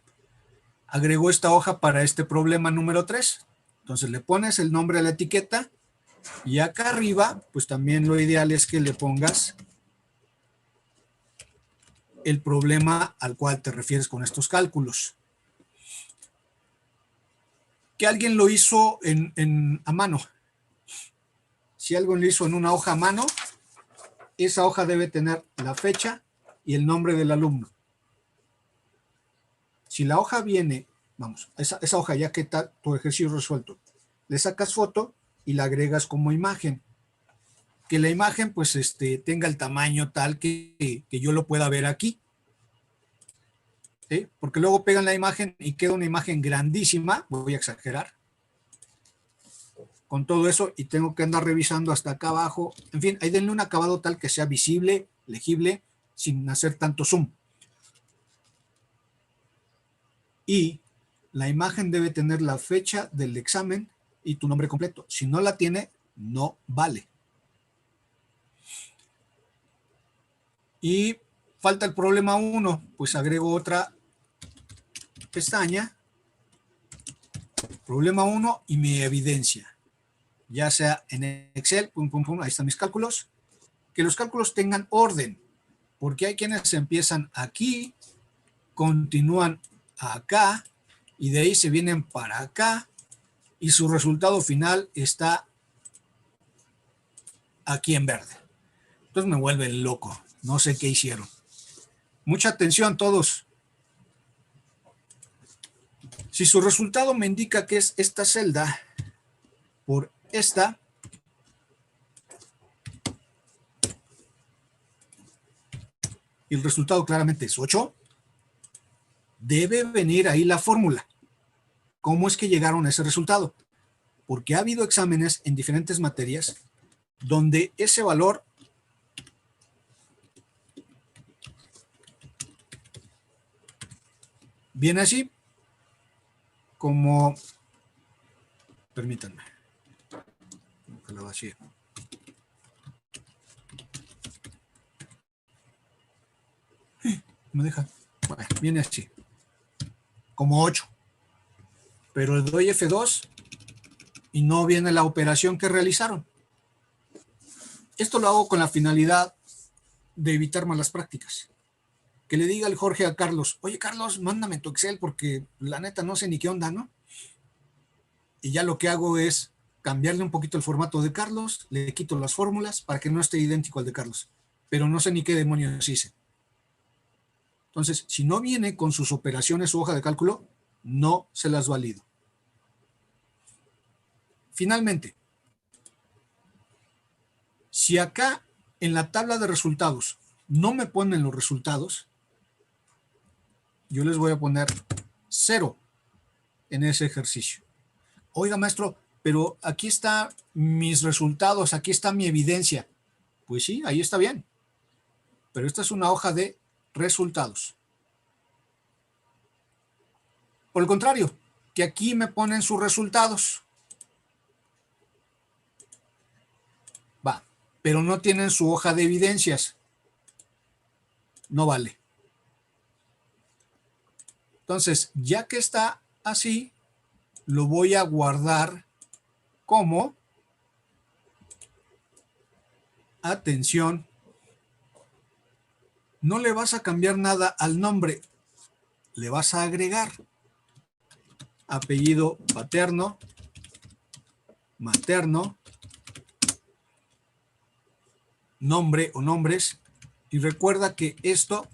agregó esta hoja para este problema número 3. Entonces le pones el nombre a la etiqueta y acá arriba, pues también lo ideal es que le pongas el problema al cual te refieres con estos cálculos. Que alguien lo hizo a mano. Si alguien lo hizo en una hoja a mano, esa hoja debe tener la fecha y el nombre del alumno. Si la hoja viene, vamos, esa hoja ya que está tu ejercicio resuelto, le sacas foto y la agregas como imagen. Que la imagen pues tenga el tamaño tal que yo lo pueda ver aquí. ¿Sí? Porque luego pegan la imagen y queda una imagen grandísima, voy a exagerar, con todo eso y tengo que andar revisando hasta acá abajo. En fin, ahí denle un acabado tal que sea visible, legible, sin hacer tanto zoom. Y la imagen debe tener la fecha del examen y tu nombre completo. Si no la tiene, no vale. Y falta el problema 1, pues agrego otra pestaña, problema 1 y mi evidencia. Ya sea en Excel, pum, pum, pum, ahí están mis cálculos. Que los cálculos tengan orden, porque hay quienes empiezan aquí, continúan acá, y de ahí se vienen para acá, y su resultado final está aquí en verde. Entonces me vuelven loco, no sé qué hicieron. Mucha atención todos. Si su resultado me indica que es esta celda por esta, y el resultado claramente es 8, debe venir ahí la fórmula. ¿Cómo es que llegaron a ese resultado? Porque ha habido exámenes en diferentes materias donde ese valor viene así, como, permítanme, que la vacíe. Me deja, bueno, viene así, como 8, pero le doy F2 y no viene la operación que realizaron. Esto lo hago con la finalidad de evitar malas prácticas. Que le diga el Jorge a Carlos, oye Carlos, mándame tu Excel porque la neta no sé ni qué onda, ¿no? Y ya lo que hago es cambiarle un poquito el formato de Carlos, le quito las fórmulas para que no esté idéntico al de Carlos, pero no sé ni qué demonios hice. Entonces, si no viene con sus operaciones su hoja de cálculo, no se las valido. Finalmente, si acá en la tabla de resultados no me ponen los resultados, yo les voy a poner 0 en ese ejercicio. Oiga, maestro, pero aquí están mis resultados, aquí está mi evidencia. Pues sí, ahí está bien. Pero esta es una hoja de resultados. Por el contrario, que aquí me ponen sus resultados. Va, pero no tienen su hoja de evidencias. No vale. Entonces, ya que está así, lo voy a guardar como, atención, no le vas a cambiar nada al nombre, le vas a agregar apellido paterno, materno, nombre o nombres, y recuerda que esto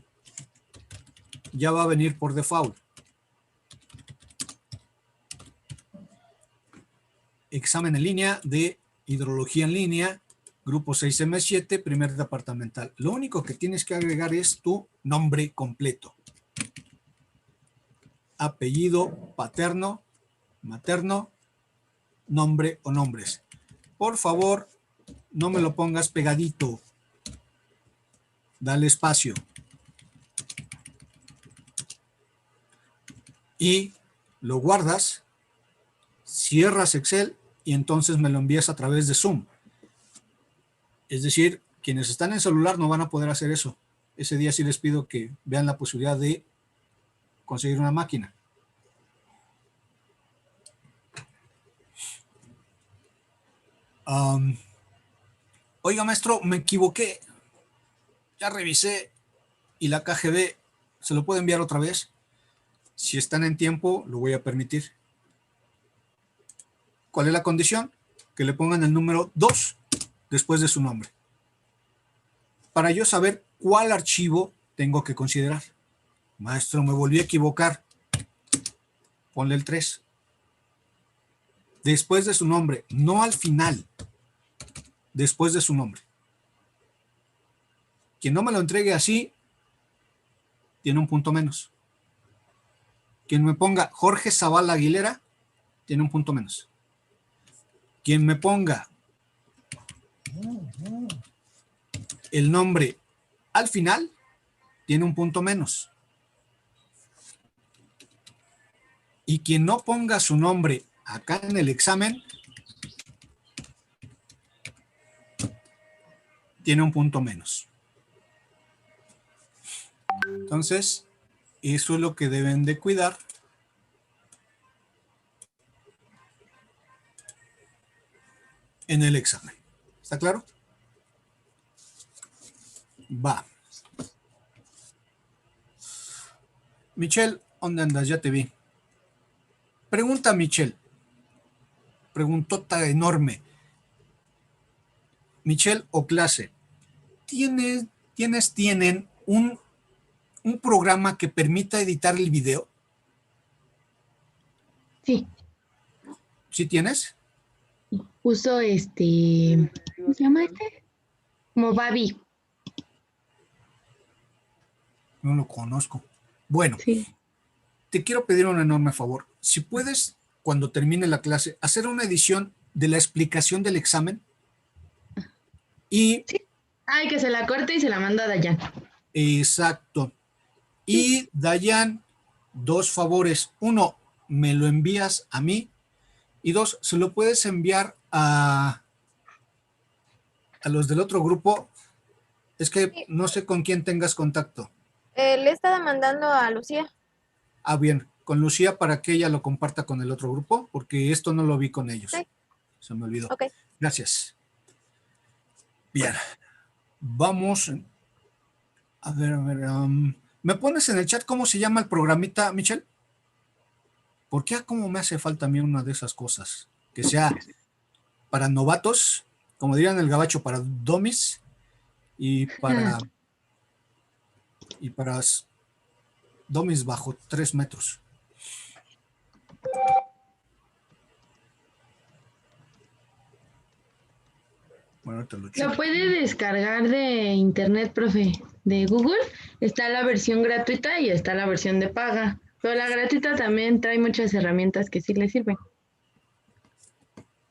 ya va a venir por default. Examen en línea de hidrología en línea, grupo 6M7, primer departamental. Lo único que tienes que agregar es tu nombre completo. Apellido paterno, materno, nombre o nombres. Por favor, no me lo pongas pegadito. Dale espacio. Y lo guardas, cierras Excel y entonces me lo envías a través de Zoom. Es decir, quienes están en celular no van a poder hacer eso. Ese día sí les pido que vean la posibilidad de conseguir una máquina. Oiga, maestro, me equivoqué. Ya revisé y la KGB se lo puede enviar otra vez. Si están en tiempo, lo voy a permitir. ¿Cuál es la condición? Que le pongan el número 2 después de su nombre. Para yo saber cuál archivo tengo que considerar. Maestro, me volví a equivocar. Ponle el 3. Después de su nombre, no al final. Después de su nombre. Quien no me lo entregue así, tiene un punto menos. Quien me ponga Jorge Zavala Aguilera, tiene un punto menos. Quien me ponga el nombre al final, tiene un punto menos. Y quien no ponga su nombre acá en el examen, tiene un punto menos. Entonces, eso es lo que deben de cuidar. En el examen. ¿Está claro? Va. Michelle, ¿dónde andas? Ya te vi. Pregunta Michelle. Preguntota enorme. Michelle o clase. ¿Tienen un programa que permita editar el video? Sí. ¿Sí tienes? Uso ¿cómo se llama este? Movavi. No lo conozco. Bueno, sí. te quiero pedir un enorme favor. Si puedes, cuando termine la clase, hacer una edición de la explicación del examen y... Sí. Ay, que se la corte y se la manda a Dayan. Exacto. Y Dayan, 2 favores. 1, me lo envías a mí. Y 2, se lo puedes enviar a los del otro grupo. Es que no sé con quién tengas contacto. Le he estado mandando a Lucía. Ah, bien. Con Lucía para que ella lo comparta con el otro grupo, porque esto no lo vi con ellos. Sí. Se me olvidó. Ok. Gracias. Bien. Vamos. A ver. ¿Me pones en el chat cómo se llama el programita, Michelle? Porque cómo me hace falta a mí una de esas cosas. Que sea para novatos, como dirían el gabacho, para domis y para domis bajo 3 metros. Bueno, te lo checo. Lo puede descargar de internet, profe, de Google. Está la versión gratuita y está la versión de paga. Pero la gratuita también trae muchas herramientas que sí le sirven.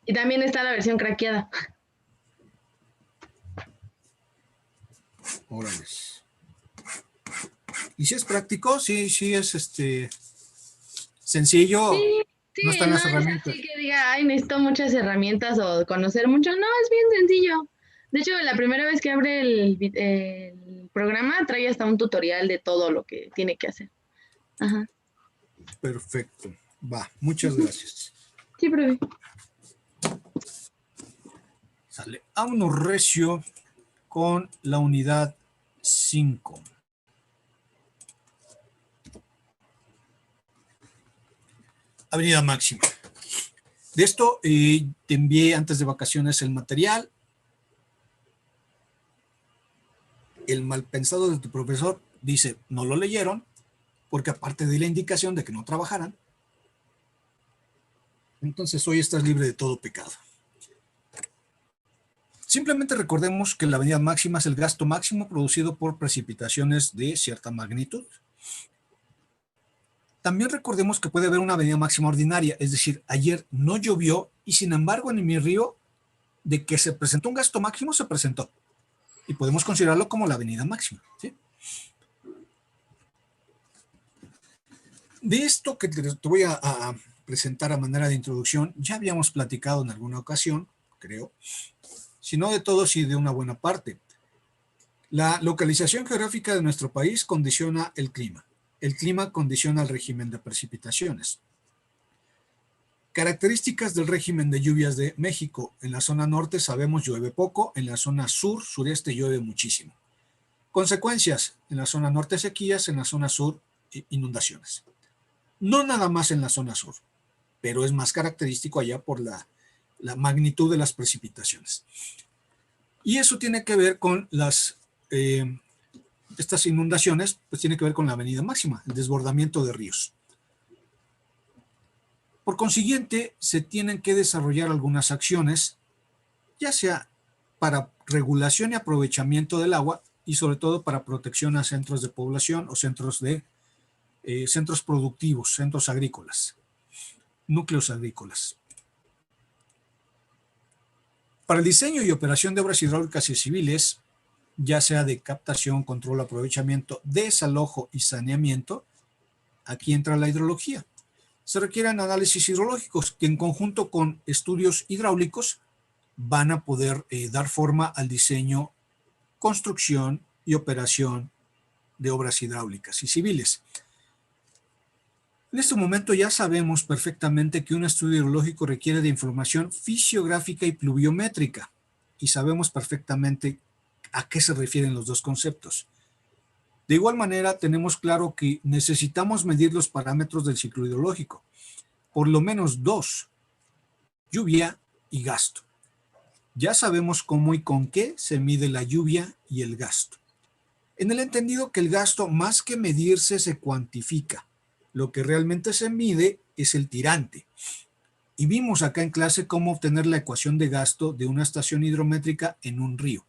Y también está la versión craqueada. Órale. ¿Y si es práctico? Sí, es sencillo. Sí, no están las es herramientas. así que diga, ay, necesito muchas herramientas o conocer mucho. No, es bien sencillo. De hecho, la primera vez que abre el programa, trae hasta un tutorial de todo lo que tiene que hacer. Ajá. Perfecto. Va, muchas gracias. Sí, profe. Sale. Vámonos recio con la unidad 5. Avenida Máxima. De esto te envié antes de vacaciones el material. El mal pensado de tu profesor dice, no lo leyeron, porque aparte de la indicación de que no trabajaran, entonces hoy estás libre de todo pecado. Simplemente recordemos que la avenida máxima es el gasto máximo producido por precipitaciones de cierta magnitud. También recordemos que puede haber una avenida máxima ordinaria, es decir, ayer no llovió y sin embargo en mi río de que se presentó un gasto máximo se presentó. Y podemos considerarlo como la avenida máxima, ¿sí? De esto que te voy a presentar a manera de introducción, ya habíamos platicado en alguna ocasión, creo, si no de todo, sí de una buena parte. La localización geográfica de nuestro país condiciona el clima. El clima condiciona el régimen de precipitaciones. Características del régimen de lluvias de México. En la zona norte sabemos llueve poco, en la zona sur, sureste llueve muchísimo. Consecuencias, en la zona norte sequías, en la zona sur inundaciones. No nada más en la zona sur, pero es más característico allá por la magnitud de las precipitaciones. Y eso tiene que ver con estas inundaciones, pues tiene que ver con la avenida máxima, el desbordamiento de ríos. Por consiguiente, se tienen que desarrollar algunas acciones, ya sea para regulación y aprovechamiento del agua y sobre todo para protección a centros de población o centros productivos, centros agrícolas, núcleos agrícolas. Para el diseño y operación de obras hidráulicas y civiles, ya sea de captación, control, aprovechamiento, desalojo y saneamiento, aquí entra la hidrología. Se requieren análisis hidrológicos que en conjunto con estudios hidráulicos van a poder dar forma al diseño, construcción y operación de obras hidráulicas y civiles. En este momento ya sabemos perfectamente que un estudio hidrológico requiere de información fisiográfica y pluviométrica y sabemos perfectamente a qué se refieren los dos conceptos. De igual manera, tenemos claro que necesitamos medir los parámetros del ciclo hidrológico, por lo menos 2, lluvia y gasto. Ya sabemos cómo y con qué se mide la lluvia y el gasto. En el entendido que el gasto, más que medirse, se cuantifica. Lo que realmente se mide es el tirante. Y vimos acá en clase cómo obtener la ecuación de gasto de una estación hidrométrica en un río.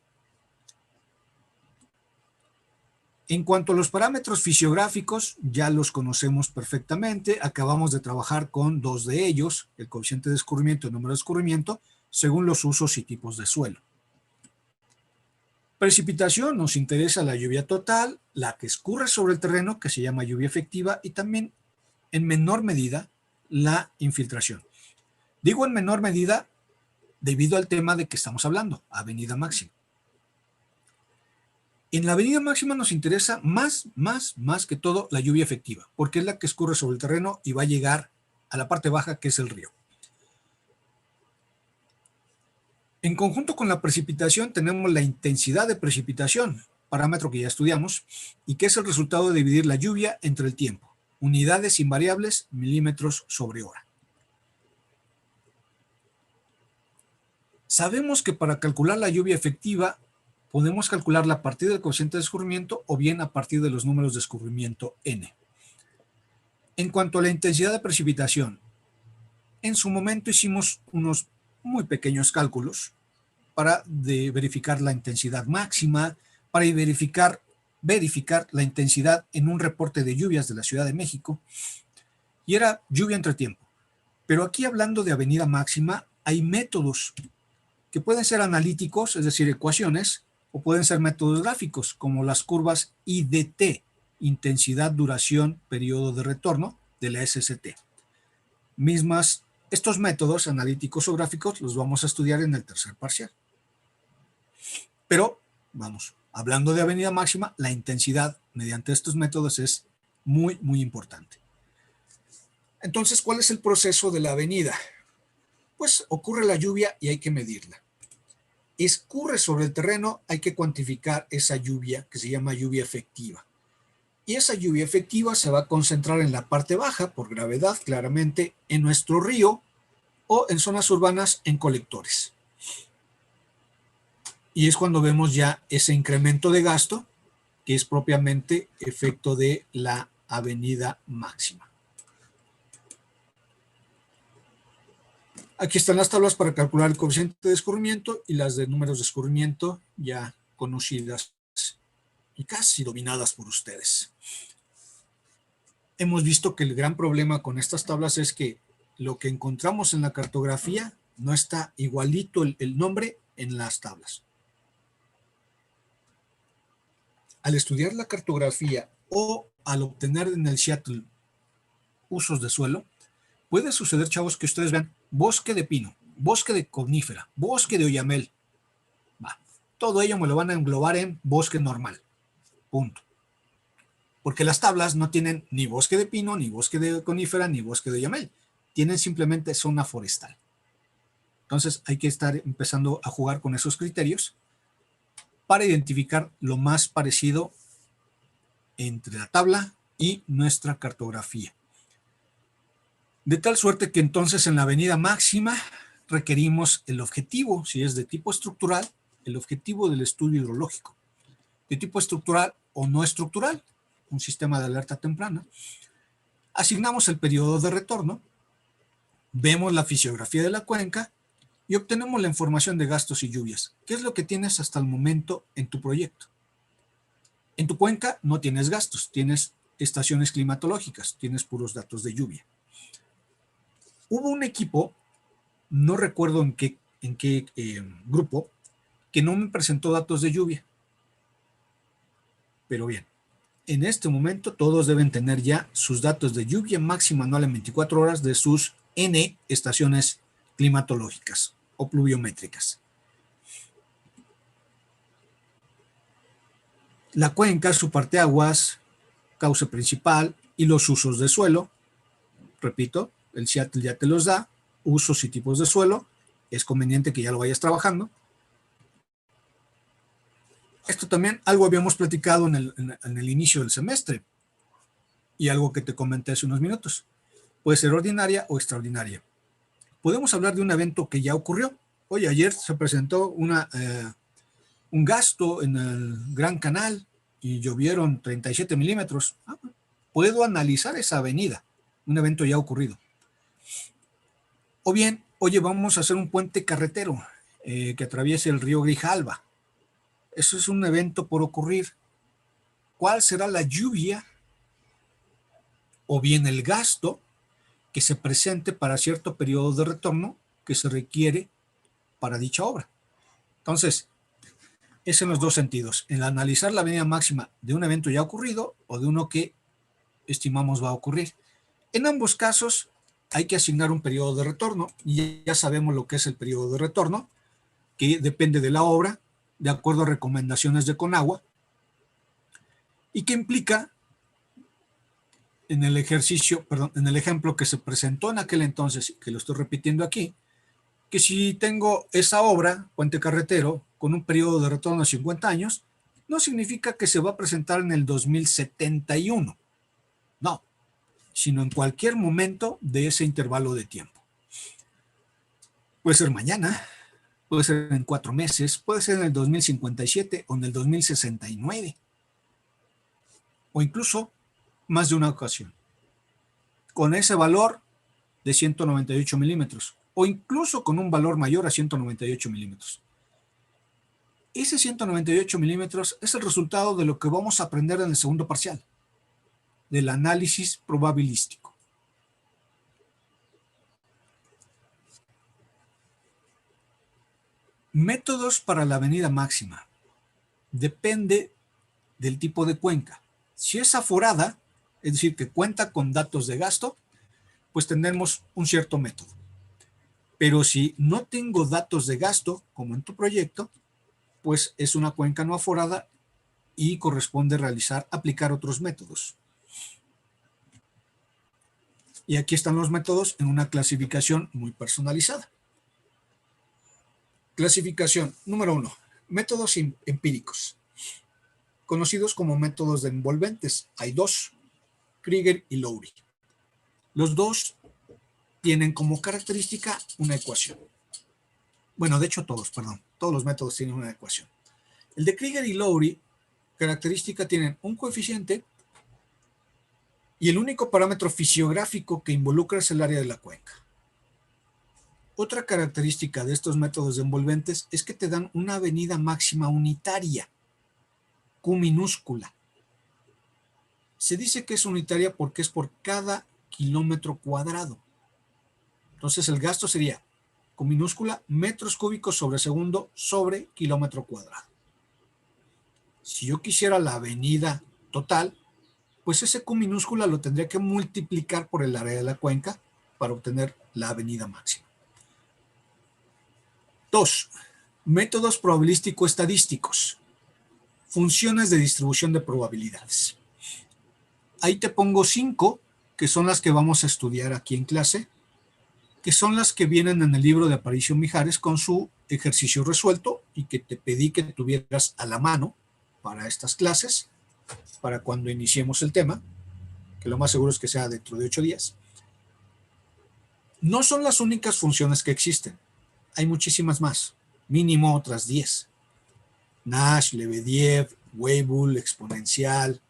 En cuanto a los parámetros fisiográficos, ya los conocemos perfectamente. Acabamos de trabajar con dos de ellos, el coeficiente de escurrimiento y el número de escurrimiento, según los usos y tipos de suelo. Precipitación, nos interesa la lluvia total, la que escurre sobre el terreno, que se llama lluvia efectiva, y también, en menor medida, la infiltración. Digo en menor medida debido al tema de que estamos hablando, avenida máxima. En la avenida máxima nos interesa más que todo la lluvia efectiva, porque es la que escurre sobre el terreno y va a llegar a la parte baja, que es el río. En conjunto con la precipitación tenemos la intensidad de precipitación, parámetro que ya estudiamos, y que es el resultado de dividir la lluvia entre el tiempo. Unidades invariables, milímetros sobre hora. Sabemos que para calcular la lluvia efectiva podemos calcularla a partir del coeficiente de escurrimiento o bien a partir de los números de escurrimiento n. En cuanto a la intensidad de precipitación, en su momento hicimos unos muy pequeños cálculos para verificar la intensidad máxima, para verificar la intensidad en un reporte de lluvias de la Ciudad de México, y era lluvia entre tiempo. Pero aquí, hablando de avenida máxima, hay métodos que pueden ser analíticos, es decir, ecuaciones, o pueden ser métodos gráficos, como las curvas IDT, intensidad, duración, periodo de retorno, de la SST. Estos métodos analíticos o gráficos los vamos a estudiar en el tercer parcial. Pero, vamos, hablando de avenida máxima, la intensidad mediante estos métodos es muy importante. Entonces, ¿cuál es el proceso de la avenida? Pues ocurre la lluvia y hay que medirla. Escurre sobre el terreno, hay que cuantificar esa lluvia que se llama lluvia efectiva. Y esa lluvia efectiva se va a concentrar en la parte baja, por gravedad, claramente, en nuestro río o en zonas urbanas en colectores. Y es cuando vemos ya ese incremento de gasto, que es propiamente efecto de la avenida máxima. Aquí están las tablas para calcular el coeficiente de escurrimiento y las de números de escurrimiento ya conocidas y casi dominadas por ustedes. Hemos visto que el gran problema con estas tablas es que lo que encontramos en la cartografía no está igualito el nombre en las tablas. Al estudiar la cartografía o al obtener en el Seattle usos de suelo, puede suceder, chavos, que ustedes vean bosque de pino, bosque de conífera, bosque de oyamel. Todo ello me lo van a englobar en bosque normal. Punto. Porque las tablas no tienen ni bosque de pino, ni bosque de conífera, ni bosque de oyamel. Tienen simplemente zona forestal. Entonces hay que estar empezando a jugar con esos criterios para identificar lo más parecido entre la tabla y nuestra cartografía. De tal suerte que entonces en la avenida máxima requerimos el objetivo, si es de tipo estructural, el objetivo del estudio hidrológico. De tipo estructural o no estructural, un sistema de alerta temprana. Asignamos el periodo de retorno, vemos la fisiografía de la cuenca y obtenemos la información de gastos y lluvias. ¿Qué es lo que tienes hasta el momento en tu proyecto? En tu cuenca no tienes gastos, tienes estaciones climatológicas, tienes puros datos de lluvia. Hubo un equipo, no recuerdo en qué grupo, que no me presentó datos de lluvia. Pero bien, en este momento todos deben tener ya sus datos de lluvia máxima anual en 24 horas de sus N estaciones climatológicas o pluviométricas. La cuenca, su parteaguas, cauce principal y los usos de suelo. Repito, el Seattle ya te los da, usos y tipos de suelo. Es conveniente que ya lo vayas trabajando. Esto también algo habíamos platicado en el inicio del semestre y algo que te comenté hace unos minutos. Puede ser ordinaria o extraordinaria. Podemos hablar de un evento que ya ocurrió. Oye, ayer se presentó un gasto en el Gran Canal y llovieron 37 milímetros. Puedo analizar esa avenida, un evento ya ocurrido. O bien, oye, vamos a hacer un puente carretero que atraviese el río Grijalva. Eso es un evento por ocurrir. cuál será la lluvia o bien el gasto que se presente para cierto periodo de retorno que se requiere para dicha obra. Entonces, es en los dos sentidos, en analizar la venida máxima de un evento ya ocurrido o de uno que estimamos va a ocurrir. En ambos casos hay que asignar un periodo de retorno y ya sabemos lo que es el periodo de retorno, que depende de la obra, de acuerdo a recomendaciones de Conagua, y que implica en el ejercicio, perdón, en el ejemplo que se presentó en aquel entonces, que lo estoy repitiendo aquí, que si tengo esa obra, puente carretero, con un periodo de retorno de 50 años, no significa que se va a presentar en el 2071. No, sino en cualquier momento de ese intervalo de tiempo. Puede ser mañana, puede ser en 4 meses, puede ser en el 2057 o en el 2069. O incluso más de una ocasión. Con ese valor de 198 milímetros. O incluso con un valor mayor a 198 milímetros. Ese 198 milímetros es el resultado de lo que vamos a aprender en el segundo parcial, del análisis probabilístico. Métodos para la venida máxima. Depende del tipo de cuenca. Si es aforada, es decir, que cuenta con datos de gasto, pues tendremos un cierto método. Pero si no tengo datos de gasto, como en tu proyecto, pues es una cuenca no aforada y corresponde aplicar otros métodos. Y aquí están los métodos en una clasificación muy personalizada. Clasificación número 1. Métodos empíricos, conocidos como métodos de envolventes. Hay dos, Krieger y Lowry. Los dos tienen como característica una ecuación. Bueno, de hecho todos los métodos tienen una ecuación. El de Krieger y Lowry, característica, tienen un coeficiente y el único parámetro fisiográfico que involucra es el área de la cuenca. Otra característica de estos métodos de envolventes es que te dan una venida máxima unitaria, Q minúscula. Se dice que es unitaria porque es por cada kilómetro cuadrado. Entonces el gasto sería Q minúscula metros cúbicos sobre segundo sobre kilómetro cuadrado. Si yo quisiera la venida total, pues ese Q minúscula lo tendría que multiplicar por el área de la cuenca para obtener la venida máxima. 2. Métodos probabilístico-estadísticos. Funciones de distribución de probabilidades. Ahí te pongo 5, que son las que vamos a estudiar aquí en clase, que son las que vienen en el libro de Aparicio Mijares con su ejercicio resuelto y que te pedí que tuvieras a la mano para estas clases, para cuando iniciemos el tema, que lo más seguro es que sea dentro de 8 días. No son las únicas funciones que existen. Hay muchísimas más, mínimo otras 10. Nash, Lebedev, Weibull, exponencial,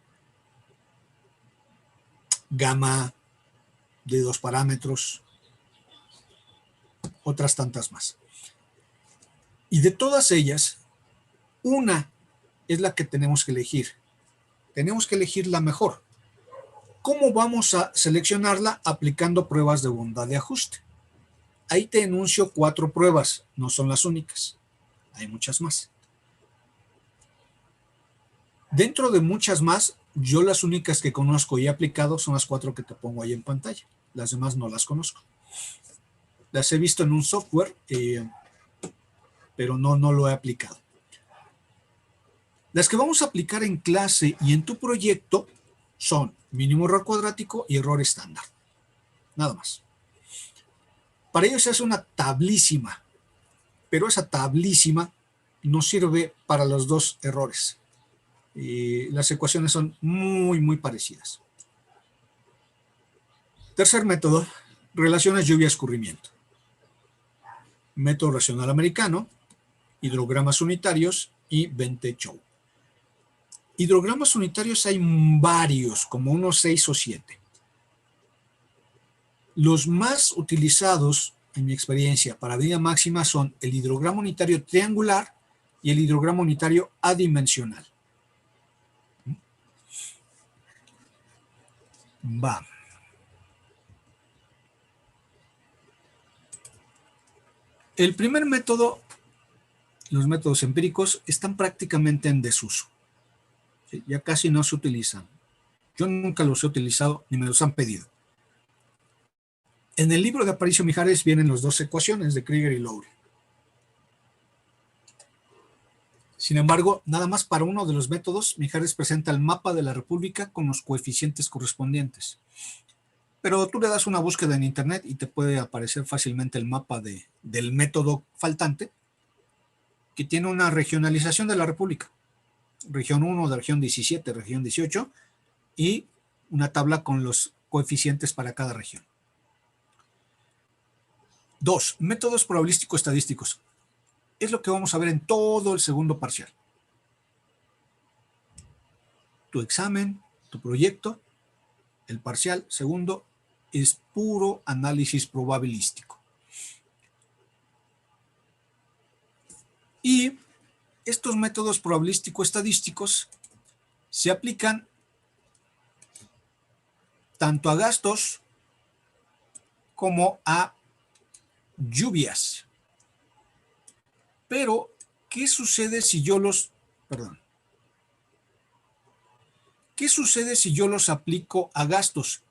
gamma de 2 parámetros, otras tantas más. Y de todas ellas, una es la que tenemos que elegir. Tenemos que elegir la mejor. ¿Cómo vamos a seleccionarla? Aplicando pruebas de bondad de ajuste. Ahí te enuncio 4 pruebas, no son las únicas. Hay muchas más. Dentro de muchas más, yo las únicas que conozco y he aplicado son las 4 que te pongo ahí en pantalla. Las demás no las conozco. Las he visto en un software, pero no lo he aplicado. Las que vamos a aplicar en clase y en tu proyecto son mínimo error cuadrático y error estándar. Nada más. Para ello se hace una tablísima, pero esa tablísima no sirve para los 2 errores. Las ecuaciones son muy parecidas. Tercer método, relaciones lluvia-escurrimiento. Método racional americano, hidrogramas unitarios y Bentechow. Hidrogramas unitarios hay varios, como unos 6 o 7. Los más utilizados, en mi experiencia, para venida máxima son el hidrograma unitario triangular y el hidrograma unitario adimensional. Va. El primer método, los métodos empíricos, están prácticamente en desuso. ¿Sí? Ya casi no se utilizan. Yo nunca los he utilizado ni me los han pedido. En el libro de Aparicio Mijares vienen las dos ecuaciones de Krieger y Lowry. Sin embargo, nada más para uno de los métodos, Mijares presenta el mapa de la República con los coeficientes correspondientes. Pero tú le das una búsqueda en internet y te puede aparecer fácilmente el mapa del método faltante, que tiene una regionalización de la República. Región 1, de región 17, región 18, y una tabla con los coeficientes para cada región. 2. Métodos probabilístico-estadísticos. Es lo que vamos a ver en todo el segundo parcial. Tu examen, tu proyecto, el parcial segundo, es puro análisis probabilístico. Y estos métodos probabilístico-estadísticos se aplican tanto a gastos como a lluvias. Pero, ¿qué sucede si yo los... ¿Qué sucede si yo los aplico a gastos?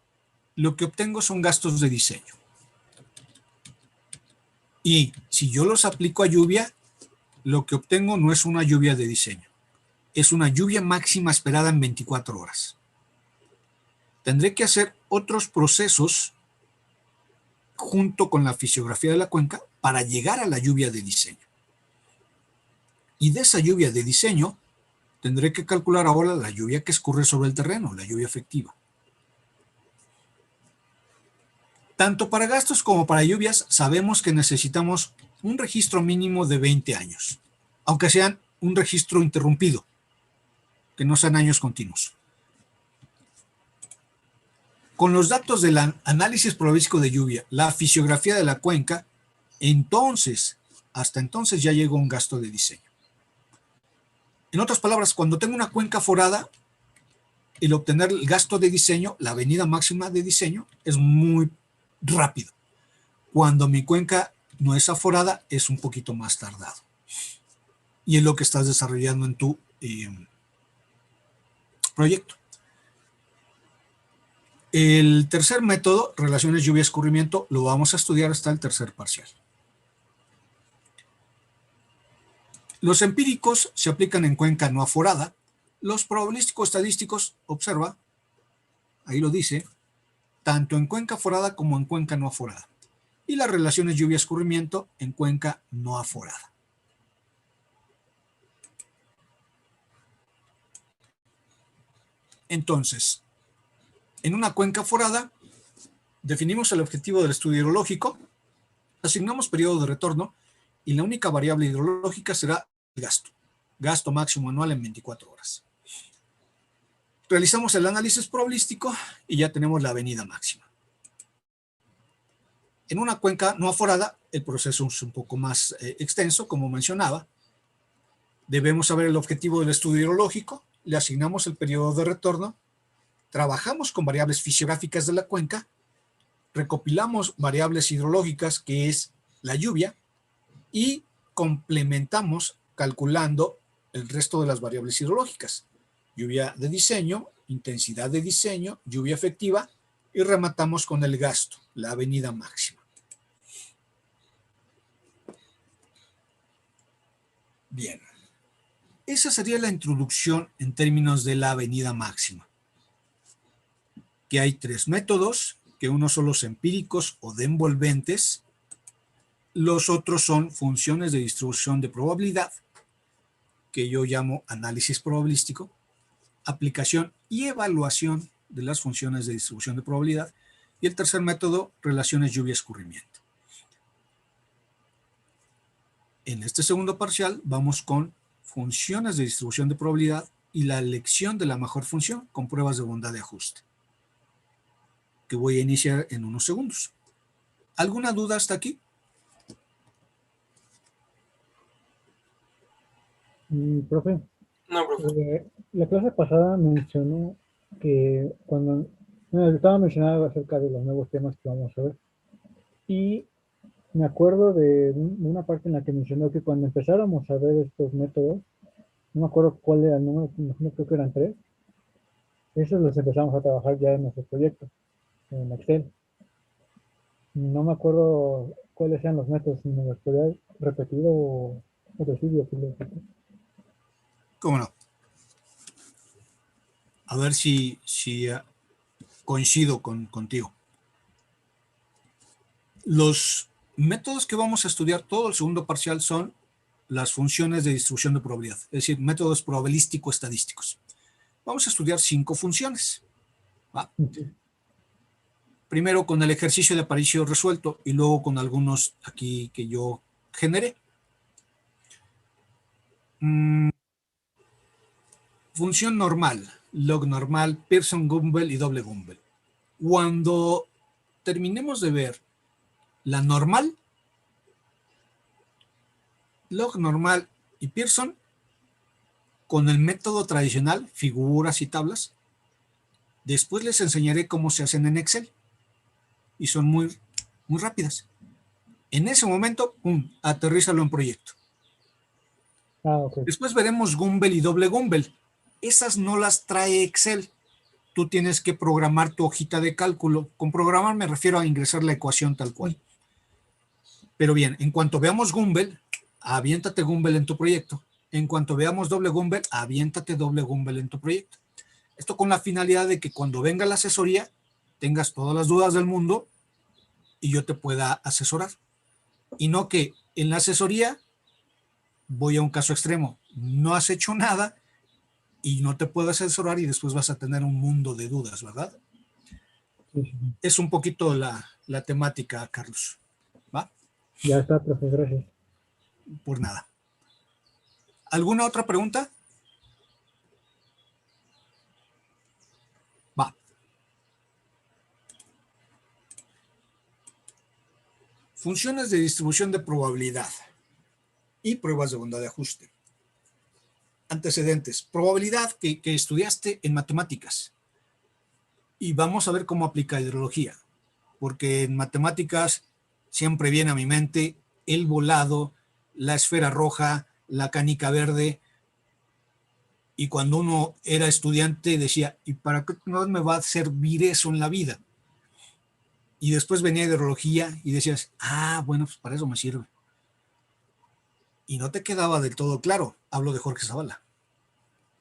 Lo que obtengo son gastos de diseño. Y si yo los aplico a lluvia, lo que obtengo no es una lluvia de diseño. Es una lluvia máxima esperada en 24 horas. Tendré que hacer otros procesos junto con la fisiografía de la cuenca para llegar a la lluvia de diseño. Y de esa lluvia de diseño tendré que calcular ahora la lluvia que escurre sobre el terreno, la lluvia efectiva. Tanto para gastos como para lluvias sabemos que necesitamos un registro mínimo de 20 años, aunque sean un registro interrumpido, que no sean años continuos. Con los datos del análisis probabilístico de lluvia, la fisiografía de la cuenca, entonces, hasta entonces ya llegó un gasto de diseño. En otras palabras, cuando tengo una cuenca forada, el obtener el gasto de diseño, la avenida máxima de diseño, es muy rápido. Cuando mi cuenca no es aforada, es un poquito más tardado. Y es lo que estás desarrollando en tu proyecto. El tercer método, relaciones lluvia-escurrimiento, lo vamos a estudiar hasta el tercer parcial. Los empíricos se aplican en cuenca no aforada. Los probabilístico-estadísticos, observa, ahí lo dice, tanto en cuenca aforada como en cuenca no aforada. Y las relaciones lluvia-escurrimiento en cuenca no aforada. Entonces, en una cuenca aforada, definimos el objetivo del estudio hidrológico, asignamos periodo de retorno y la única variable hidrológica será el gasto. Gasto máximo anual en 24 horas. Realizamos el análisis probabilístico y ya tenemos la avenida máxima. En una cuenca no aforada, el proceso es un poco más extenso, como mencionaba. Debemos saber el objetivo del estudio hidrológico, le asignamos el periodo de retorno, trabajamos con variables fisiográficas de la cuenca, recopilamos variables hidrológicas, que es la lluvia, y complementamos calculando el resto de las variables hidrológicas. Lluvia de diseño, intensidad de diseño, lluvia efectiva, y rematamos con el gasto, la avenida máxima. Bien. Esa sería la introducción en términos de la avenida máxima. Que hay tres métodos, que unos son los empíricos o de envolventes, los otros son funciones de distribución de probabilidad, que yo llamo análisis probabilístico, aplicación y evaluación de las funciones de distribución de probabilidad, y el tercer método, relaciones lluvia-escurrimiento. En este segundo parcial vamos con funciones de distribución de probabilidad y la elección de la mejor función con pruebas de bondad de ajuste, que voy a iniciar en unos segundos. ¿Alguna duda hasta aquí? Profe, No, profe. la clase pasada mencionó que cuando Estaba mencionando acerca de los nuevos temas que vamos a ver. Y me acuerdo de una parte en la que mencionó que cuando empezáramos a ver estos métodos, no me acuerdo cuál era el número, no creo que eran 3, esos los empezamos a trabajar ya en nuestro proyecto, en Excel. No me acuerdo cuáles eran los métodos, si me los podría repetir o decir. ¿Cómo no? A ver si coincido contigo. Los métodos que vamos a estudiar todo el segundo parcial son las funciones de distribución de probabilidad, es decir, métodos probabilístico-estadísticos. Vamos a estudiar 5 funciones. ¿Va? Primero con el ejercicio de Aparicio resuelto y luego con algunos aquí que yo generé. Función normal, log normal, Pearson Gumbel y doble Gumbel. Cuando terminemos de ver la normal, log normal y Pearson, con el método tradicional, figuras y tablas, después les enseñaré cómo se hacen en Excel. Y son muy rápidas. En ese momento, aterrízalo en proyecto. Okay. Después veremos Gumbel y doble Gumbel. Esas no las trae Excel. Tú tienes que programar tu hojita de cálculo. Con programar me refiero a ingresar la ecuación tal cual. Pero bien, en cuanto veamos Gumbel, aviéntate Gumbel en tu proyecto. En cuanto veamos doble Gumbel, aviéntate doble Gumbel en tu proyecto. Esto con la finalidad de que cuando venga la asesoría, tengas todas las dudas del mundo y yo te pueda asesorar. Y no que en la asesoría, voy a un caso extremo, no has hecho nada y no te puedo asesorar y después vas a tener un mundo de dudas, ¿verdad? Sí. Es un poquito la temática, Carlos. ¿Va? Ya está, profe, gracias. Por nada. ¿Alguna otra pregunta? Va. Funciones de distribución de probabilidad y pruebas de bondad de ajuste. Antecedentes. Probabilidad que estudiaste en matemáticas. Y vamos a ver cómo aplica hidrología. Porque en matemáticas siempre viene a mi mente el volado, la esfera roja, la canica verde. Y cuando uno era estudiante decía, ¿y para qué no me va a servir eso en la vida? Y después venía hidrología y decías, bueno, pues para eso me sirve. Y no te quedaba del todo claro. Hablo de Jorge Zavala.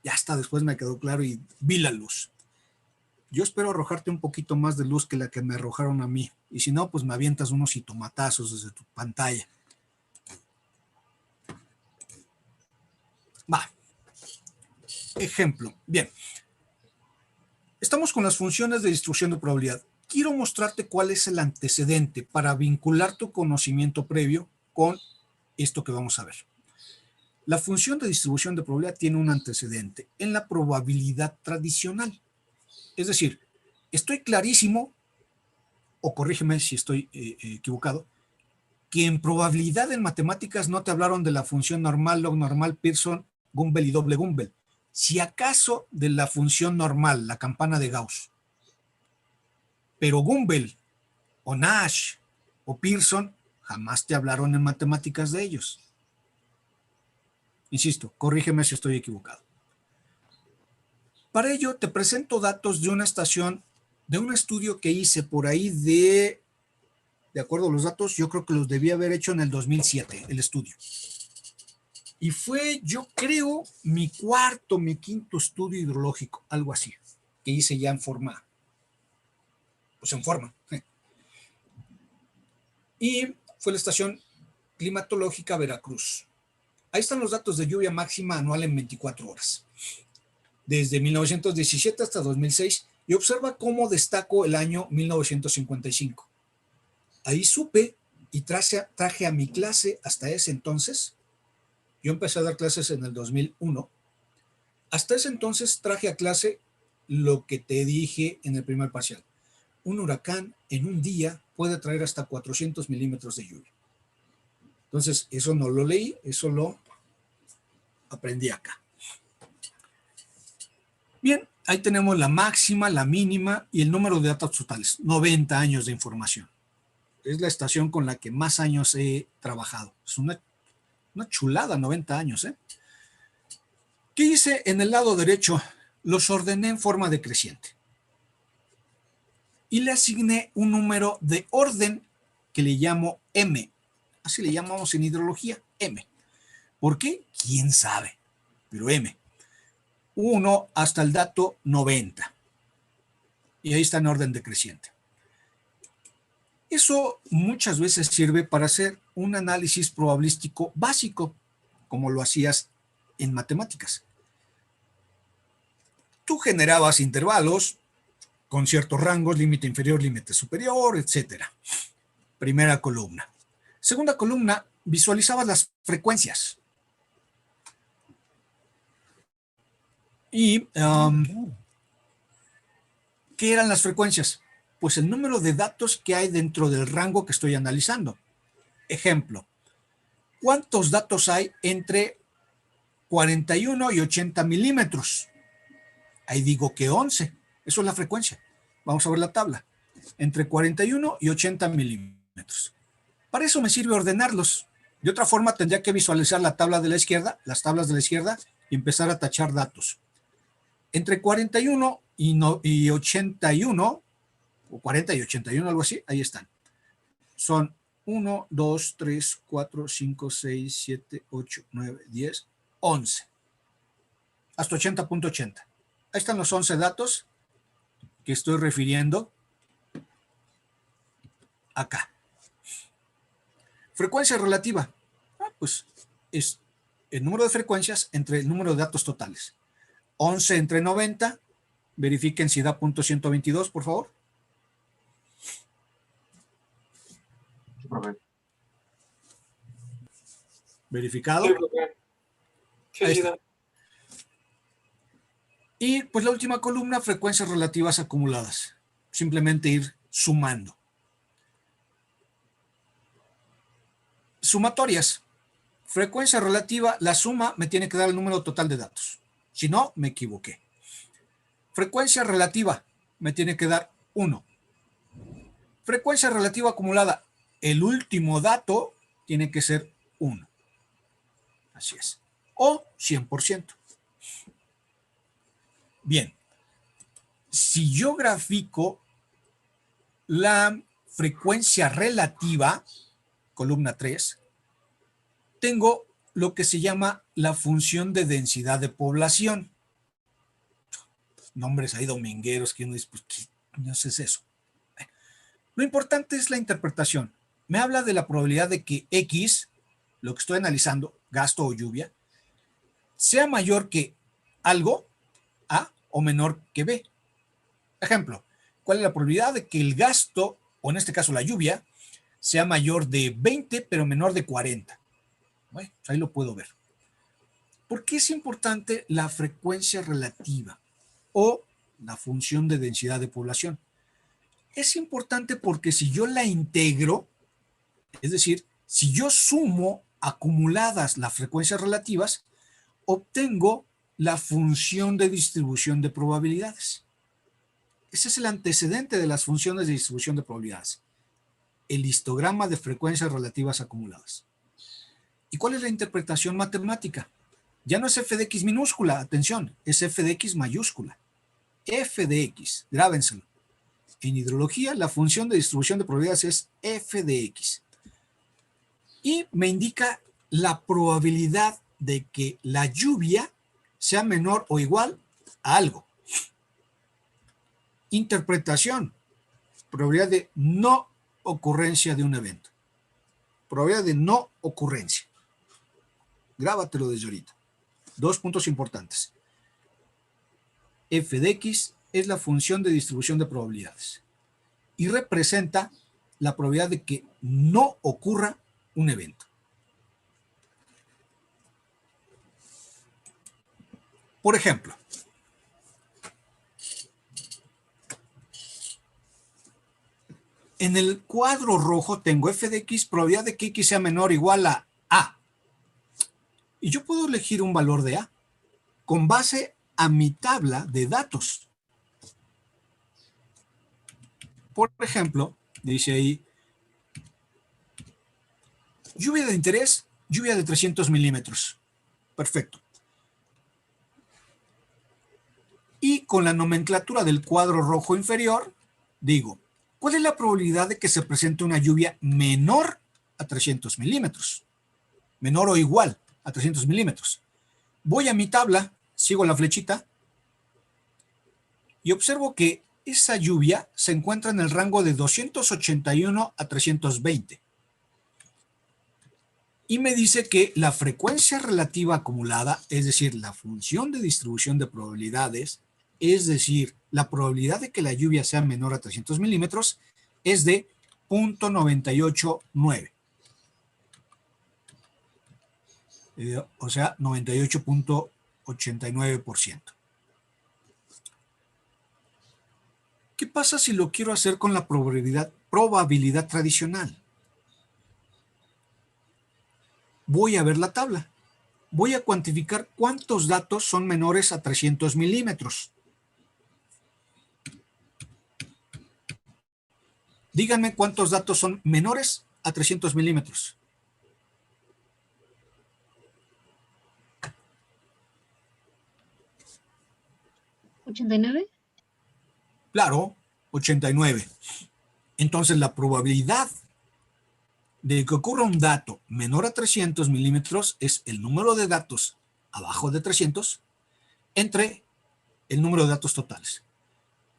Ya hasta después me quedó claro y vi la luz. Yo espero arrojarte un poquito más de luz que la que me arrojaron a mí. Y si no, pues me avientas unos jitomatazos desde tu pantalla. Va. Ejemplo. Bien. Estamos con las funciones de distribución de probabilidad. Quiero mostrarte cuál es el antecedente para vincular tu conocimiento previo con esto que vamos a ver. La función de distribución de probabilidad tiene un antecedente en la probabilidad tradicional. Es decir, estoy clarísimo, o corrígeme si estoy equivocado, que en probabilidad en matemáticas no te hablaron de la función normal, log normal, Pearson, Gumbel y doble Gumbel. Si acaso de la función normal, la campana de Gauss. Pero Gumbel, o Nash, o Pearson, jamás te hablaron en matemáticas de ellos. Insisto, corrígeme si estoy equivocado. Para ello te presento datos de una estación, de un estudio que hice por ahí de acuerdo a los datos, yo creo que los debí haber hecho en el 2007, el estudio. Y fue, yo creo, mi quinto estudio hidrológico, algo así, que hice ya en forma, pues en forma. Y fue la estación climatológica Veracruz. Ahí están los datos de lluvia máxima anual en 24 horas. Desde 1917 hasta 2006, y observa cómo destaco el año 1955. Ahí supe y traje a mi clase hasta ese entonces. Yo empecé a dar clases en el 2001. Hasta ese entonces traje a clase lo que te dije en el primer parcial. Un huracán en un día puede traer hasta 400 milímetros de lluvia. Entonces, eso no lo leí, eso lo aprendí acá. Bien, ahí tenemos la máxima, la mínima y el número de datos totales. 90 años de información. Es la estación con la que más años he trabajado. Es una chulada, 90 años, ¿eh? ¿Qué hice en el lado derecho? Los ordené en forma decreciente. Y le asigné un número de orden que le llamo M. Así le llamamos en hidrología, M. ¿Por qué? ¿Quién sabe? Pero M. 1 hasta el dato 90. Y ahí está en orden decreciente. Eso muchas veces sirve para hacer un análisis probabilístico básico, como lo hacías en matemáticas. Tú generabas intervalos con ciertos rangos, límite inferior, límite superior, etc. Primera columna. Segunda columna, visualizabas las frecuencias. ¿Y qué eran las frecuencias? Pues el número de datos que hay dentro del rango que estoy analizando. Ejemplo, ¿cuántos datos hay entre 41 y 80 milímetros? Ahí digo que 11. Eso es la frecuencia. Vamos a ver la tabla. Entre 41 y 80 milímetros. Para eso me sirve ordenarlos. De otra forma tendría que visualizar la tabla de la izquierda, las tablas de la izquierda y empezar a tachar datos. Entre 41 y 81, o 40 y 81, algo así, ahí están. Son 1, 2, 3, 4, 5, 6, 7, 8, 9, 10, 11. Hasta 80.80. Ahí están los 11 datos que estoy refiriendo acá. Frecuencia relativa. Pues es el número de frecuencias entre el número de datos totales. 11 entre 90. Verifiquen si da .122, por favor. ¿Verificado? Sí, Ahí sí, está. Y pues la última columna, frecuencias relativas acumuladas. Simplemente ir sumando. Sumatorias. Frecuencia relativa, la suma me tiene que dar el número total de datos. Si no, me equivoqué. Frecuencia relativa, me tiene que dar 1. Frecuencia relativa acumulada, el último dato tiene que ser 1. Así es. O 100%. Bien. Si yo grafico la frecuencia relativa, columna 3, tengo lo que se llama la función de densidad de población. Nombres ahí domingueros que uno dice, pues, ¿qué no sé eso? Lo importante es la interpretación. Me habla de la probabilidad de que X, lo que estoy analizando, gasto o lluvia, sea mayor que algo, A, o menor que B. Ejemplo, ¿cuál es la probabilidad de que el gasto, o en este caso la lluvia, sea mayor de 20 pero menor de 40? Bueno, ahí lo puedo ver. ¿Por qué es importante la frecuencia relativa o la función de densidad de población? Es importante porque si yo la integro, es decir, si yo sumo acumuladas las frecuencias relativas, obtengo la función de distribución de probabilidades. Ese es el antecedente de las funciones de distribución de probabilidades. El histograma de frecuencias relativas acumuladas. ¿Y cuál es la interpretación matemática? Ya no es f de x minúscula, atención, es f de x mayúscula. F de x, grábenselo. En hidrología, la función de distribución de probabilidades es f de x. Y me indica la probabilidad de que la lluvia sea menor o igual a algo. Interpretación. Probabilidad de no ocurrencia de un evento. Probabilidad de no ocurrencia. Grábatelo desde ahorita. 2 puntos importantes. F de x es la función de distribución de probabilidades y representa la probabilidad de que no ocurra un evento. Por ejemplo, en el cuadro rojo tengo f de x, probabilidad de que x sea menor o igual a A. Y yo puedo elegir un valor de A con base a mi tabla de datos. Por ejemplo, dice ahí, lluvia de interés, lluvia de 300 milímetros. Perfecto. Y con la nomenclatura del cuadro rojo inferior, digo, ¿cuál es la probabilidad de que se presente una lluvia menor a 300 milímetros? Menor o igual a 300 milímetros. Voy a mi tabla, sigo la flechita, y observo que esa lluvia se encuentra en el rango de 281 a 320. Y me dice que la frecuencia relativa acumulada, es decir, la función de distribución de probabilidades, es decir, la probabilidad de que la lluvia sea menor a 300 milímetros, es de 0.989. O sea, 98.89%. ¿Qué pasa si lo quiero hacer con la probabilidad tradicional? Voy a ver la tabla. Voy a cuantificar cuántos datos son menores a 300 milímetros. Díganme cuántos datos son menores a 300 milímetros. ¿89? Claro, 89. Entonces la probabilidad de que ocurra un dato menor a 300 milímetros es el número de datos abajo de 300 entre el número de datos totales.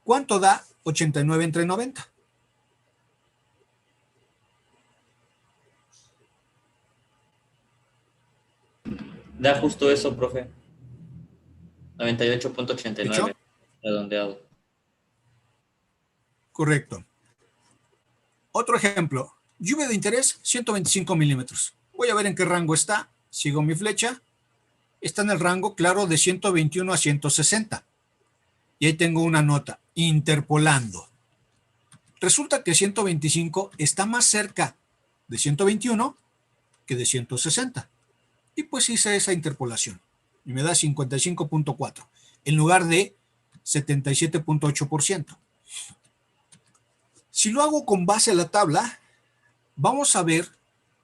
¿Cuánto da 89 entre 90? Da justo eso, profe. 98.89, redondeado. Correcto. Otro ejemplo. Lluvia de interés, 125 milímetros. Voy a ver en qué rango está. Sigo mi flecha. Está en el rango, claro, de 121 a 160. Y ahí tengo una nota, interpolando. Resulta que 125 está más cerca de 121 que de 160. Y pues hice esa interpolación. Y me da 55.4 en lugar de 77.8%. Si lo hago con base a la tabla, vamos a ver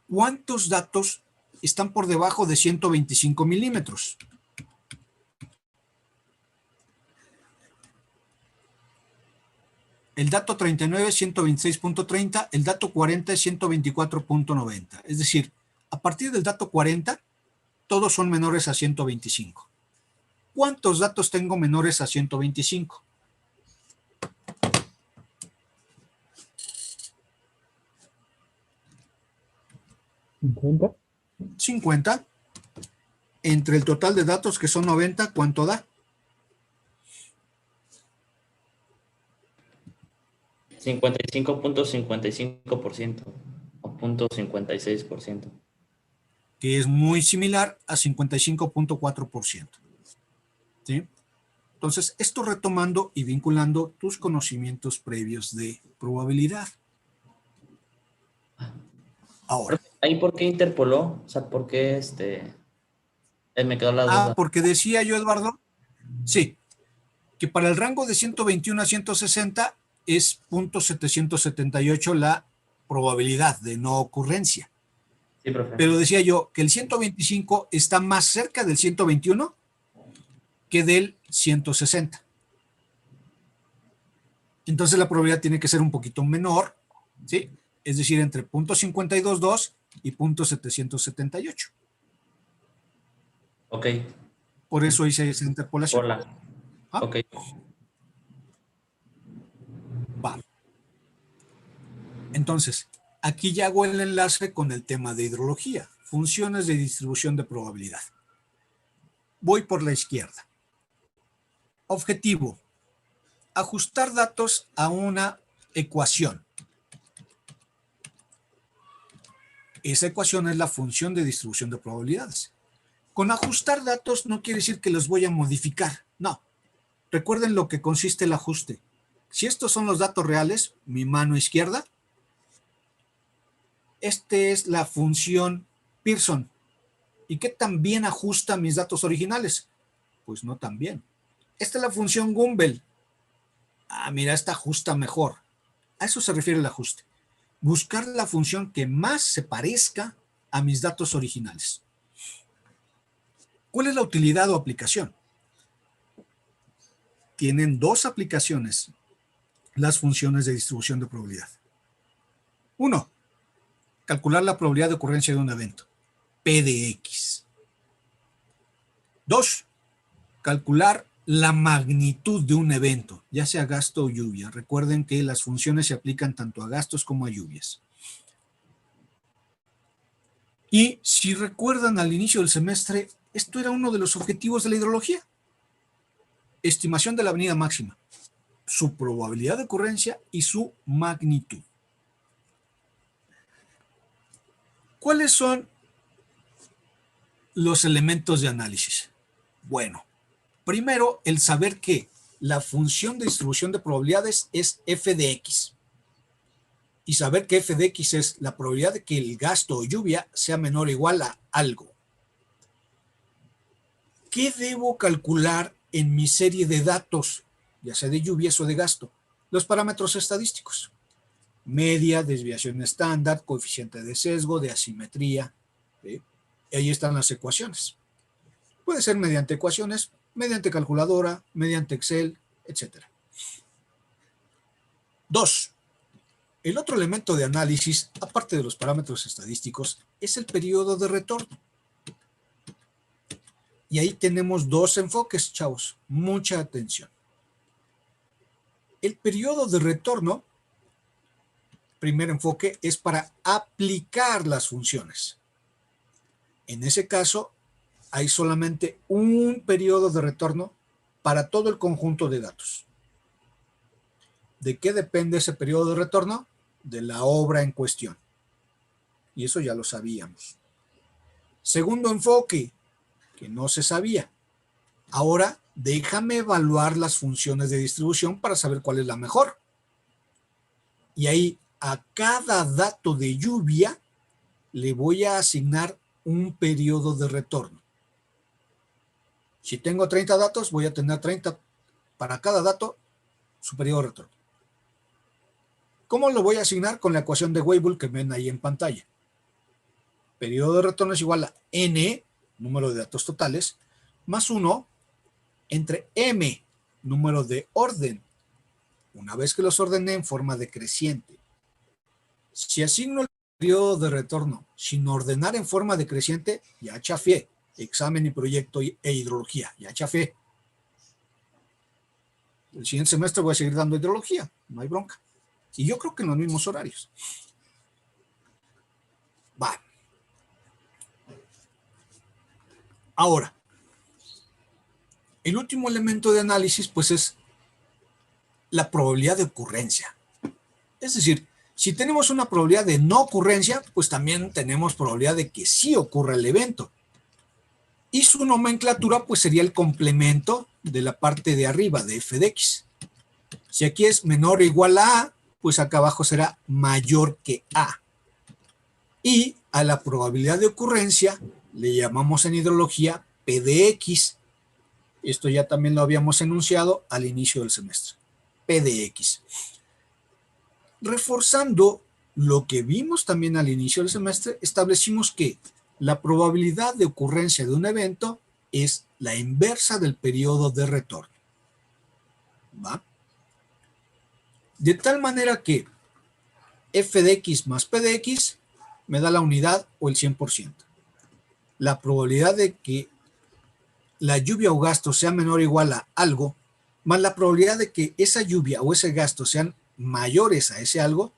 cuántos datos están por debajo de 125 milímetros. El dato 39 es 126.30, el dato 40 es 124.90. Es decir, a partir del dato 40, todos son menores a 125. ¿Cuántos datos tengo menores a 125? ¿50? 50. Entre el total de datos, que son 90, ¿cuánto da? 55.55% o 0.56%. Que es muy similar a 55.4%. ¿Sí? Entonces, esto retomando y vinculando tus conocimientos previos de probabilidad. Ahora. ¿Ahí por qué interpoló? O sea, ¿por qué me quedó la duda? Porque decía yo, Eduardo, sí, que para el rango de 121 a 160 es 0.778 la probabilidad de no ocurrencia. Sí, profe. Pero decía yo que el 125 está más cerca del 121 que del 160. Entonces la probabilidad tiene que ser un poquito menor, ¿sí? Es decir, entre 0.522 y 0.778. Ok. Por eso hice esa interpolación. Hola. ¿Ah? Ok. Va. Entonces, aquí ya hago el enlace con el tema de hidrología, funciones de distribución de probabilidad. Voy por la izquierda. Objetivo, ajustar datos a una ecuación. Esa ecuación es la función de distribución de probabilidades. Con ajustar datos no quiere decir que los voy a modificar, no. Recuerden lo que consiste el ajuste. Si estos son los datos reales, mi mano izquierda, es la función Pearson. ¿Y qué tan bien ajusta mis datos originales? Pues no tan bien. Esta es la función Gumbel. Ah, mira, esta ajusta mejor. A eso se refiere el ajuste. Buscar la función que más se parezca a mis datos originales. ¿Cuál es la utilidad o aplicación? Tienen dos aplicaciones las funciones de distribución de probabilidad. Uno, calcular la probabilidad de ocurrencia de un evento, P de X. Dos, calcular la magnitud de un evento, ya sea gasto o lluvia. Recuerden que las funciones se aplican tanto a gastos como a lluvias. Y si recuerdan al inicio del semestre, esto era uno de los objetivos de la hidrología. Estimación de la avenida máxima, su probabilidad de ocurrencia y su magnitud. ¿Cuáles son los elementos de análisis? Bueno, primero, el saber que la función de distribución de probabilidades es f de x. Y saber que f de x es la probabilidad de que el gasto o lluvia sea menor o igual a algo. ¿Qué debo calcular en mi serie de datos, ya sea de lluvias o de gasto? Los parámetros estadísticos. Media, desviación estándar, coeficiente de sesgo, de asimetría. ¿Sí? Y ahí están las ecuaciones. Puede ser mediante ecuaciones, mediante calculadora, mediante Excel, etc. 2. El otro elemento de análisis, aparte de los parámetros estadísticos, es el periodo de retorno. Y ahí tenemos dos enfoques, chavos. Mucha atención. El periodo de retorno, primer enfoque, es para aplicar las funciones. En ese caso, hay solamente un periodo de retorno para todo el conjunto de datos. ¿De qué depende ese periodo de retorno? De la obra en cuestión. Y eso ya lo sabíamos. Segundo enfoque, que no se sabía. Ahora, déjame evaluar las funciones de distribución para saber cuál es la mejor. Y ahí, a cada dato de lluvia, le voy a asignar un periodo de retorno. Si tengo 30 datos, voy a tener 30 para cada dato, su periodo de retorno. ¿Cómo lo voy a asignar? Con la ecuación de Weibull que ven ahí en pantalla. Periodo de retorno es igual a n, número de datos totales, más 1 entre m, número de orden, una vez que los ordené en forma decreciente. Si asigno el periodo de retorno sin ordenar en forma decreciente, ya chafé. Examen y proyecto e hidrología, ya chafé. El siguiente semestre voy a seguir dando hidrología, no hay bronca. Y yo creo que en los mismos horarios. Va. Ahora, el último elemento de análisis, pues, es la probabilidad de ocurrencia. Es decir, si tenemos una probabilidad de no ocurrencia, pues también tenemos probabilidad de que sí ocurra el evento. Y su nomenclatura, pues, sería el complemento de la parte de arriba, de f de x. Si aquí es menor o igual a a, pues acá abajo será mayor que a. Y a la probabilidad de ocurrencia le llamamos en hidrología P de X. Esto ya también lo habíamos enunciado al inicio del semestre. P de X. Reforzando lo que vimos también al inicio del semestre, establecimos que la probabilidad de ocurrencia de un evento es la inversa del periodo de retorno. ¿Va? De tal manera que f de x más p de x me da la unidad o el 100%. La probabilidad de que la lluvia o gasto sea menor o igual a algo, más la probabilidad de que esa lluvia o ese gasto sean mayores a ese algo,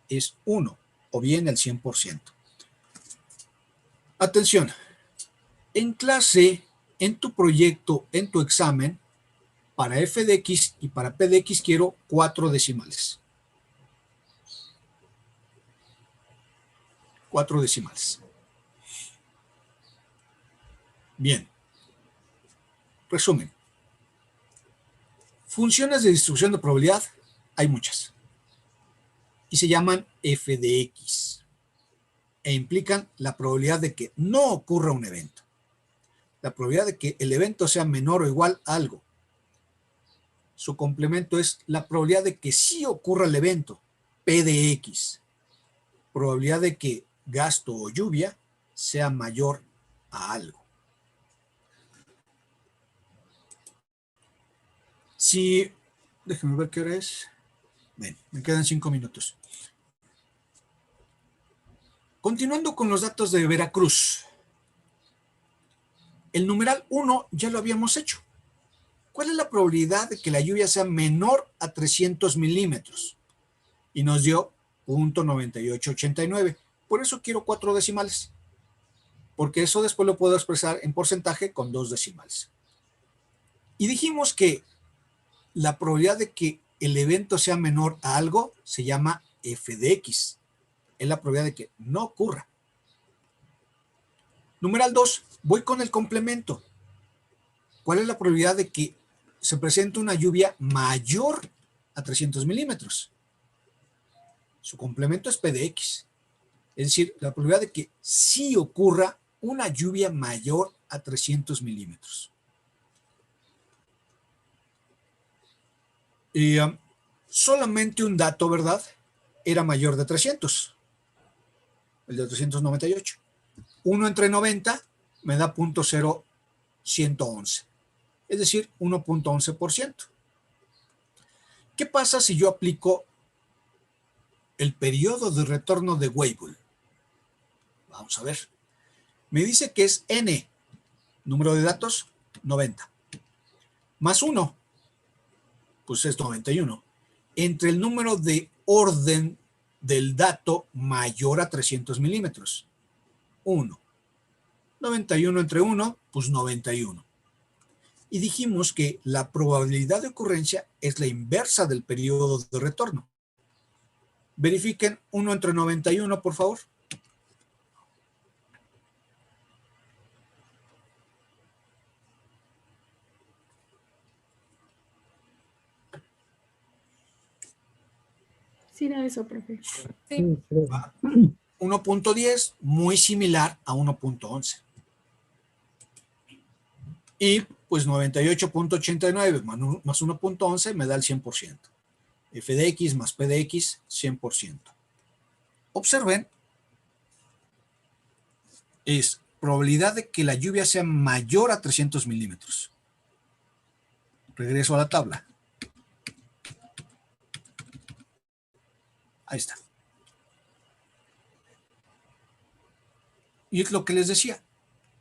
es 1, o bien el 100%. Atención, en clase, en tu proyecto, en tu examen, para f de x y para p de x quiero 4 decimales. 4 decimales. Bien. Resumen. Funciones de distribución de probabilidad hay muchas. Y se llaman f de x. E implican la probabilidad de que no ocurra un evento. La probabilidad de que el evento sea menor o igual a algo. su complemento es la probabilidad de que sí ocurra el evento, P de X. Probabilidad de que gasto o lluvia sea mayor a algo. Si, déjenme ver qué hora es. Bueno, me quedan 5 minutos. Continuando con los datos de Veracruz. El numeral 1 ya lo habíamos hecho. ¿Cuál es la probabilidad de que la lluvia sea menor a 300 milímetros? Y nos dio 0.9889. Por eso quiero 4 decimales. Porque eso después lo puedo expresar en porcentaje con 2 decimales. Y dijimos que la probabilidad de que el evento sea menor a algo se llama f de x. Es la probabilidad de que no ocurra. Numeral 2, voy con el complemento. ¿Cuál es la probabilidad de que se presente una lluvia mayor a 300 milímetros? Su complemento es P de X. Es decir, la probabilidad de que sí ocurra una lluvia mayor a 300 milímetros. Y solamente un dato, ¿verdad? Era mayor de 300. El de 398. 1 entre 90 me da 0.0111. Es decir, 1.11%. ¿Qué pasa si yo aplico el periodo de retorno de Weibull? Vamos a ver. Me dice que es n, número de datos, 90. Más 1, pues es 91. Entre el número de orden del dato mayor a 300 milímetros. 1. 91 entre 1, pues 91. Y dijimos que la probabilidad de ocurrencia es la inversa del periodo de retorno. Verifiquen 1 entre 91, por favor. Sí, era eso, profe. Sí, 1.10, muy similar a 1.11. Y pues 98.89 más 1.11 me da el 100%. F de X más P de X, 100%. Observen, es probabilidad de que la lluvia sea mayor a 300 milímetros. Regreso a la tabla. Ahí está. Y es lo que les decía.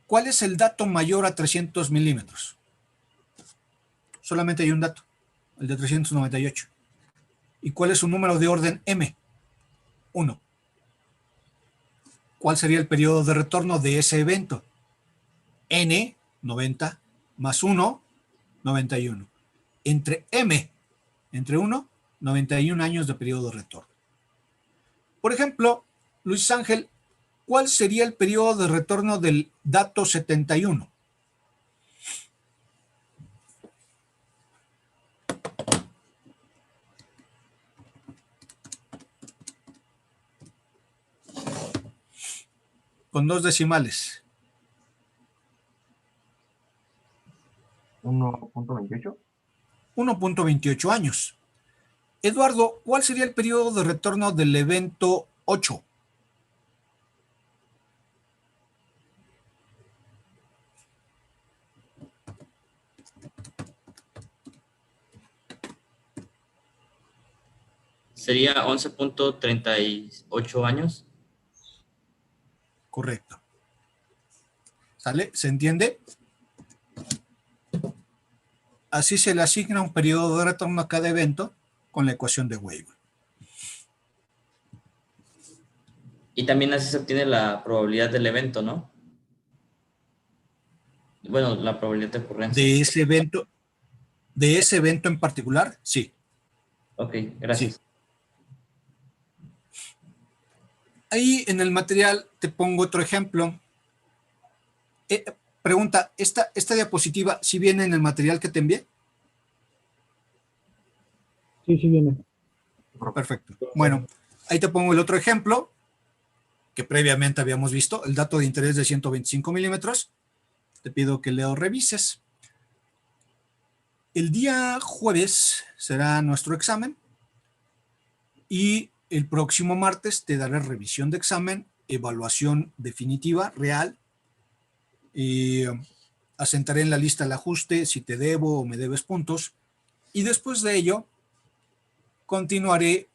¿Cuál es el dato mayor a 300 milímetros? Solamente hay un dato, el de 398. ¿Y cuál es su número de orden M? 1. ¿Cuál sería el periodo de retorno de ese evento? N, 90, más 1, 91. Entre M, entre 1, 91 años de periodo de retorno. Por ejemplo, Luis Ángel, ¿cuál sería el periodo de retorno del dato 71? Con 2 decimales. 1.28. 1.28 años. Eduardo, ¿cuál sería el periodo de retorno del evento 8? Sería 11.38 años. Correcto. ¿Sale? ¿Se entiende? Así se le asigna un periodo de retorno a cada evento con la ecuación de Weibull. Y también así se obtiene la probabilidad del evento, ¿no? Bueno, la probabilidad de ocurrencia. De ese evento en particular, sí. Ok, gracias. Sí. Ahí en el material te pongo otro ejemplo. Pregunta, ¿esta diapositiva sí viene en el material que te envié? Sí, sí viene. Perfecto. Bueno, ahí te pongo el otro ejemplo que previamente habíamos visto, el dato de interés de 125 milímetros. Te pido que lo revises. El día jueves será nuestro examen y el próximo martes te daré revisión de examen, evaluación definitiva, real. Asentaré en la lista el ajuste, si te debo o me debes puntos. Y después de ello, continuaré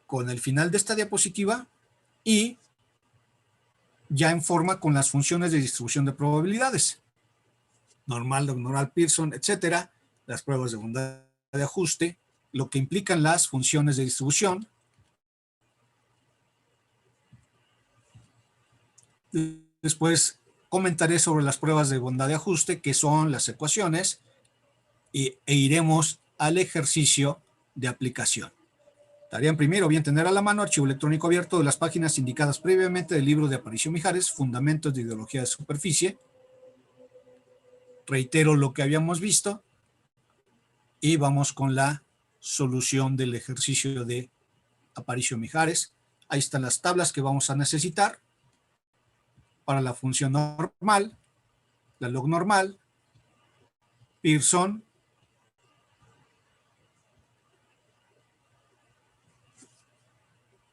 con el final de esta diapositiva y ya en forma con las funciones de distribución de probabilidades. Normal, log-normal, Pearson, etcétera. Las pruebas de bondad de ajuste, lo que implican las funciones de distribución. Después comentaré sobre las pruebas de bondad de ajuste, que son las ecuaciones, e iremos al ejercicio de aplicación. Tarea primero, bien tener a la mano archivo electrónico abierto de las páginas indicadas previamente del libro de Aparicio Mijares, Fundamentos de Ideología de Superficie. Reitero lo que habíamos visto y vamos con la solución del ejercicio de Aparicio Mijares. Ahí están las tablas que vamos a necesitar para la función normal, la log normal, Pearson,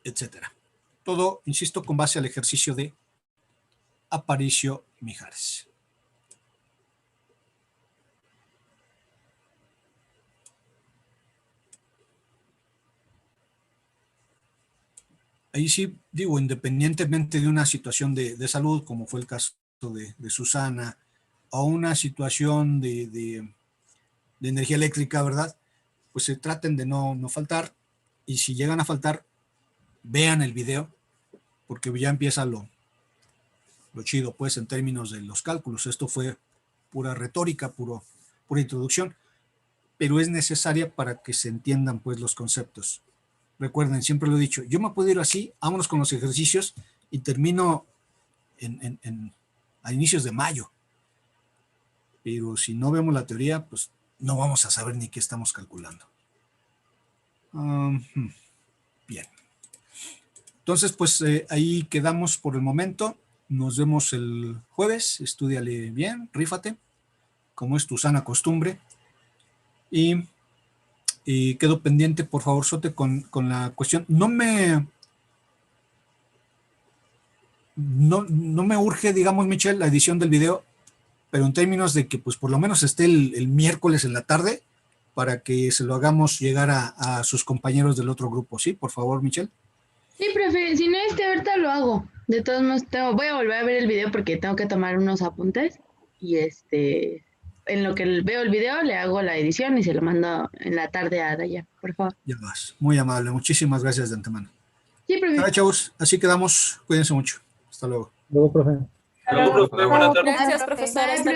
etcétera. Todo, insisto, con base al ejercicio de Aparicio Mijares. Ahí sí, digo, independientemente de una situación de salud, como fue el caso de Susana, o una situación de energía eléctrica, ¿verdad? Pues se traten de no faltar, y si llegan a faltar, vean el video, porque ya empieza lo chido, pues, en términos de los cálculos. Esto fue pura retórica, pura introducción, pero es necesaria para que se entiendan, pues, los conceptos. Recuerden, siempre lo he dicho, yo me puedo ir así, vámonos con los ejercicios y termino a inicios de mayo. Pero si no vemos la teoría, pues no vamos a saber ni qué estamos calculando. Bien. Entonces, pues ahí quedamos por el momento. Nos vemos el jueves. Estúdiale bien, rífate, como es tu sana costumbre. Y quedo pendiente, por favor, Sote, con la cuestión. No me urge, digamos, Michelle, la edición del video, pero en términos de que, pues, por lo menos esté el miércoles en la tarde, para que se lo hagamos llegar a sus compañeros del otro grupo, ¿sí? Por favor, Michelle. Sí, profe, si no ahorita lo hago. De todos modos, voy a volver a ver el video porque tengo que tomar unos apuntes y en lo que veo el video le hago la edición y se lo mando en la tarde a Daya, por favor. Ya vas, muy amable, muchísimas gracias de antemano. Sí, profe. Hola, chavos, así quedamos, cuídense mucho. Hasta luego. Luego, profe. Hasta luego, profe. Buenas tardes. Gracias, profesor.